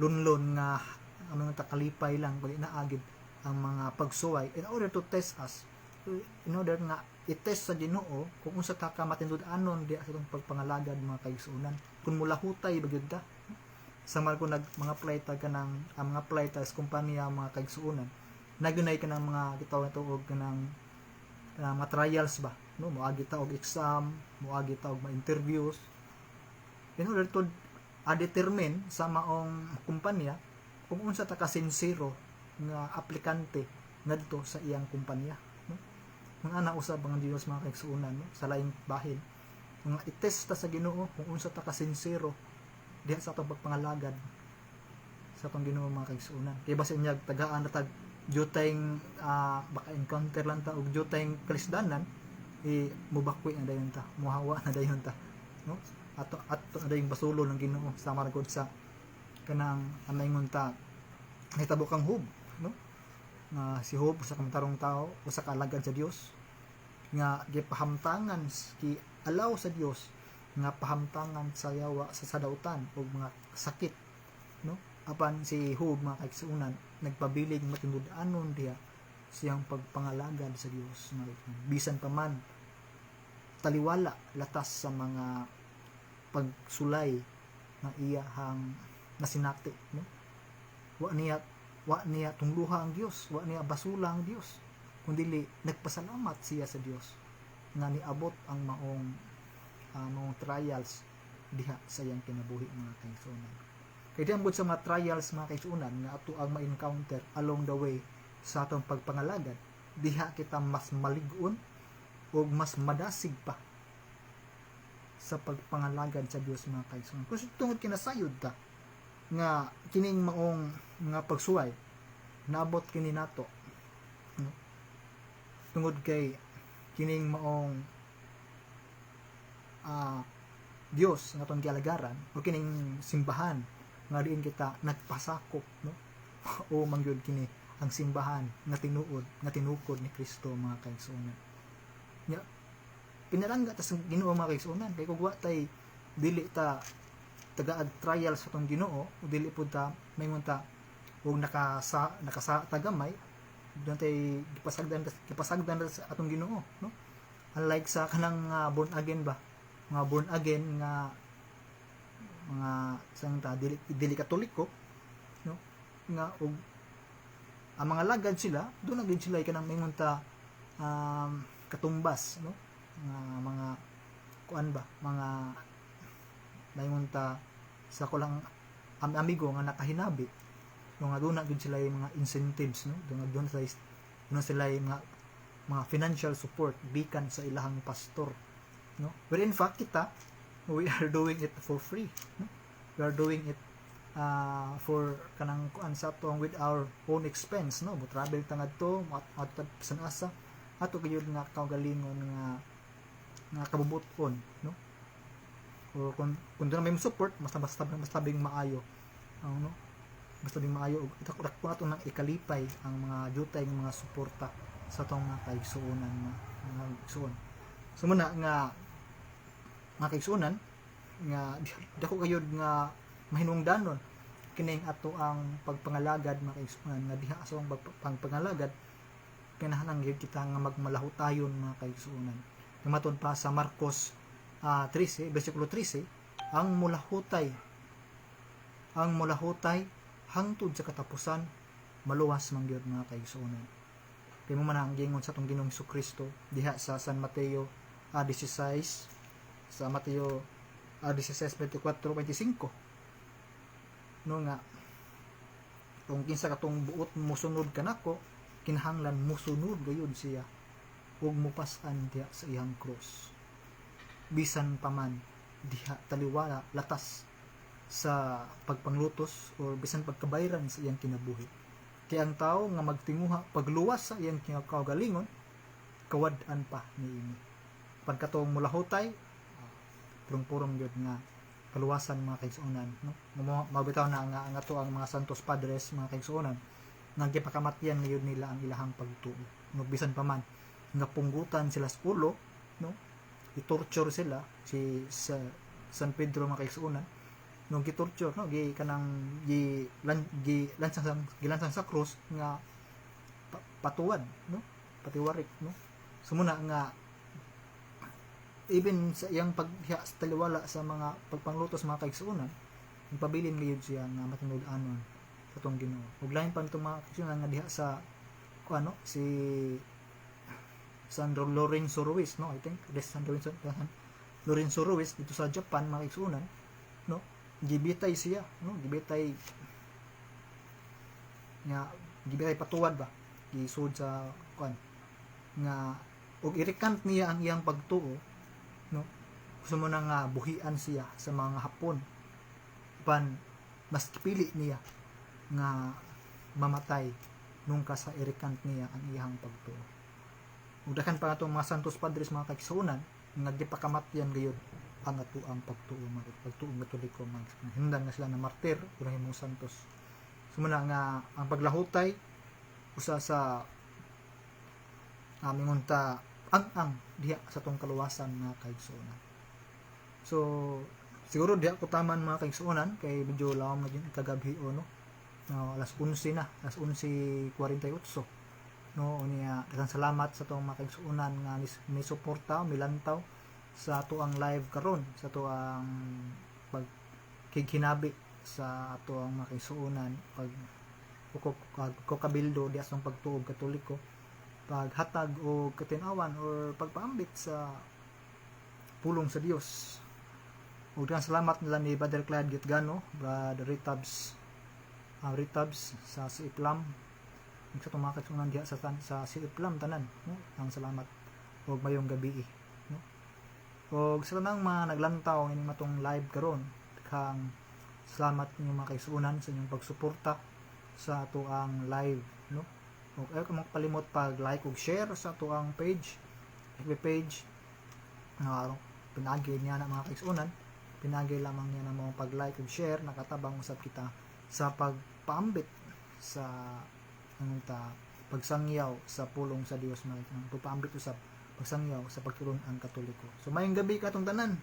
lunlon nga ang mga takalipay lang, kundi naagid ang mga pagsuway in order to test us, in order nga i-test sa Ginoo kung unsa ta ka matindud-anon di sa itong pagpangalagad, mga kaigsuonan. Kung mulahutay bagyod ta, samar ko mga flight kanang mga flight as kumpanya, mga kaigsuonan, nagunay ka ng mga gitawag na og kanang mga trials ba, no, moagi ta og exam, moagi ta og mga interviews in order to determine sa maong kumpanya kung unsa ta ka sincero nga aplikante ngadto sa iyang kumpanya, no. Mga ana usab ang Dios, mga kaigsuonan, no, sa laing bahin nga i-test ta sa Ginoo kung unsa ta ka sincero diha sa atong pagpangalagad sa atong Ginoo mga kaigsuonan. Kay basi unya tagaan ratag jutayng baka encounter lang ta og jutayng kalisdanan mubakwi na dayon ta, muhawa na dayon ta, no? Ato na dayon basulo ng Ginoo sama ra gud sa kanang amayngon ta nahitabo kang Job, no? Nga si Job usa ka matarong tao, usa ka alagad sa Dios nga gipahamtangan ki allow sa Dios nga pahamtangan sa yawa sa sadautan o mga sakit, no? Apan si Job mga kaigsuonan nagpabilig matinud-anon diha siyang pagpangalagad sa Dios, bisan pa man taliwala latas sa mga pagsulay na iyahang nasinati, no? Wa niya tungluha ang Dios, wa niya basula ang Dios, kundi nagpasalamat siya sa Dios nga niabot ang maong trials diha sa iyang kinabuhi mga kaigsuonan. Kay diyan sa mga trials mga kaigsuonan nga ato ang ma-encounter along the way sa atong pagpangalagad, diha kita mas malig-on o mas madasig pa sa pagpangalagad sa Dios mga kaigsuonan. Kung tungod kinasayod ta nga kining maong nga pagsuway naabot kini nato, no? Tungod kay kining maong Dios nga atong gialagaran o kining simbahan nga diin kita nagpasakop, no? O mangyud kini ang simbahan nga tinuod nga tinukod ni Kristo mga kaigsuonan. Nya pinalangga ta sa Ginoo mga kaigsuonan, kay kung wa tay dili ta tagaad trial sa atong Ginoo o dili pud ta mayingon ta og nakasa tagamay don tay gipasagdan sa atong Ginoo, no? Unlike sa kanang born again ba, mga born again nga mga sang ta dili katoliko, no? Nga og ang mga lagad sila doon na gid sila kanang mayingon ta katumbas, no? Mga kuan ba, mga mayingon ta sa kulang amigo nga nakahinabi, no? Nga doon na gid sila mga incentives, no? Doon sila mga financial support gikan sa ilahang pastor, no? But in fact kita we are doing it for free, no? We are doing it for kanang kuan sa atong with our own expense, no? Mo travel tangad to at sa asa ato gyud nga kaugalingon nga kabubuton, no? O kung doon na may support basta bing maayo, no? Basta bing maayo og ito ato nang ikalipay ang mga jutay ng mga suporta sa atong mga kaigsuonan mga kaigsuon. So muna nga mga kaigsuonan nga dako kayod nga mahinungdanon kining ato ang pagpangalagad mga kaigsuonan nga diha sa pagpangalagad kinahanglan gyud kita nga magmalahutayon mga kaigsuonan. Matud pa sa Marcos 13 bersikulo 13, ang mulahutay hangtod sa katapusan maluwas man gyud mga kaigsuonan. Kay mo man ang gingon sa atong Ginoong Jesucristo diha sa San Mateo 16 sa Mateo 16:24-25, no nga kung kinsa katong buot mosunod kanako kinahanglan mosunod gayud siya ug mupas-an diha sa iyang cross, bisan pa man diha taliwala latas sa pagpanglutos o bisan pagkabayran sa iyang kinabuhi. Kaya ang tao nga magtinguha pagluwas sa iyang kaugalingon kawad-an pa niini pagkatong mulahutay purong gyud nga kaluwasan mga kaigsuonan, no? Mabitaw na ang ato ang mga Santos Padres mga kaigsuonan nga gipakamatyan gyud nila ang ilahang pagtuo, no? Bisan pa man nga punggutan sila sa ulo, no? I-torture sila sa San Pedro mga kaigsuonan, no? Gi-torture, no? Gilansang sa cross nga patuwad, no? Patiwarik, no? Sumuna nga even sa iyang paghiya sa taliwala sa mga pagpanglutos mga kaigsuonan, pabilin gyud siya nga matinud-anon sa atong Ginoo. Ug lain pa itong mga kaigsuonan nga diha sa si San Lorenzo Ruiz, no? I think San Lorenzo Ruiz dito sa Japan mga kaigsuonan, no? Gibitay siya, no? Gibitay patuwad ba gisud sa nga ug i-recant niya ang iyang pagtuo, no? Gusto mo na nga buhian siya sa mga Hapon pan mas kipili niya nga mamatay nung ka sa irikant niya ang iyang pagtuo. Ug dakan pa atong mga santos padres mga kaigsuonan nga gipakamatyan gayud ang atuang pagtuo Katoliko hindan nga sila na martir o himong santos. Sumuna nga ang paglahutay usa sa mingunta ang diha sa tong kaluwasan nga kaigsuonan. So siguro diha ko taman mga kaigsuonan kay medyo lawom na gyud kagabi no. Alas 11 na, alas 11:48 no. Unya daghang salamat sa tong mga kaigsuonan nga ni suporta milantaw sa tuang live karon, sa tuang pagkikinabi sa tuang mga kaigsuonan, pag kabildo diha sa pagtuog Katoliko, paghatag o katinawan or pagpaambit sa pulong sa Dios. Ug daghang salamat nila ni Brother Clyde Gitgano, Brother Ritabs sa Siiplam, sa itong mga kaigsuonan diha sa Siiplam tanan no? Ang salamat ug mayong gabi no? Ug sa tanang mga naglantaw ining matong live karon, kang salamat ninyo mga kaigsuonan sa inyong pagsuporta sa ato ang live no. Ug ayaw ka magpalimot pag like ug share sa ato ang page, FB page pinagi niya na mga kaigsuonan, pinagi lamang niya na mga pag like ug share, nakatabang usab kita sa pagpaambit sa pagsangyaw sa pulong sa Dios, pagpaambit usab pagsangyaw sa pagtulon-an Katoliko. So mayong gabi katong tanan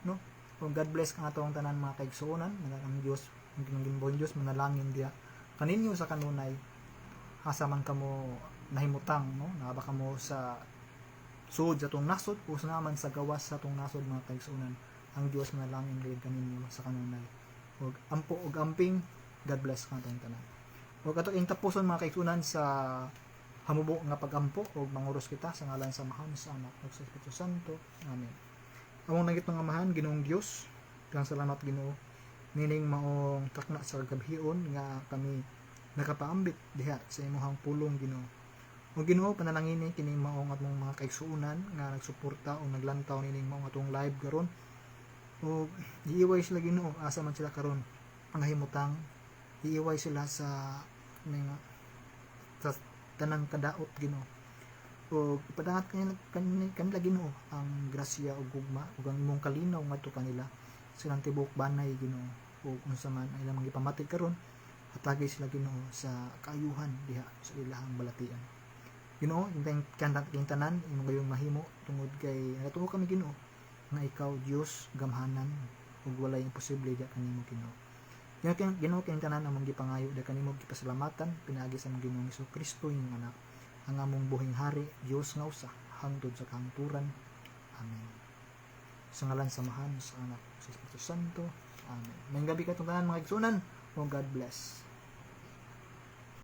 no. Kung God bless kang atong tanan mga kaigsuonan, ang Dios ang ginbuong Dios manalangin diha kaninyo sa kanunay asa man kamo nahimutang no, naba kamo sa sud sa tong nasod o sa naman sa gawas sa tong nasod mga kaigsuonan, ang Dios manalangin gayud kaninyo sa kanunay. Ug ampo ug amping God bless kang atong tanan. Ug ato ing tapuson mga kaigsuonan sa hamubo nga pagampo ug manguros kita sa ngalan sa Amahan, sa Anak ug sa Espiritu Santo. Amen. Among nagit nga amahan Ginoong Dios, daghang salamat Ginoo nining maong takna sa gabhion nga kami nakapaambit diha sa imong pulong Ginoo. O Ginoo, panalangin kining maong atong mga kaigsuonan nga nagsuporta o naglantaw nining maong atong live karon. O iiway sila Ginoo asa man sila karon ang himutang, iiway sila sa mga sa tanang kadaot Ginoo. O ipadangat kanila Ginoo ang grasya ug gugma ug ang imong kalinaw ngadto kanila silang tibok banay Ginoo. O unsa man ang ilang gipamati karon, hatagi sila Ginoo sa kaayuhan diha sa ilahang balatian. Ginoo, inteng kanang tanan imong gayong mahimo tungod kay natuo kami Ginoo nga ikaw Dios gamhanan ug walay imposible diha kanimo Ginoo. Ginoo kay tanan among gipangayo da kanimo gipasalamatan pinaagi sa among Ginoong Hesukristo imong anak, ang among buhing hari, Dios nga usa hangtod sa kahangturan. Amen. Sa ngalan sa Amahan, sa Anak, sa Espiritu Santo. Amen. Mayong gabi katong tanan mga kaigsuonan. God bless.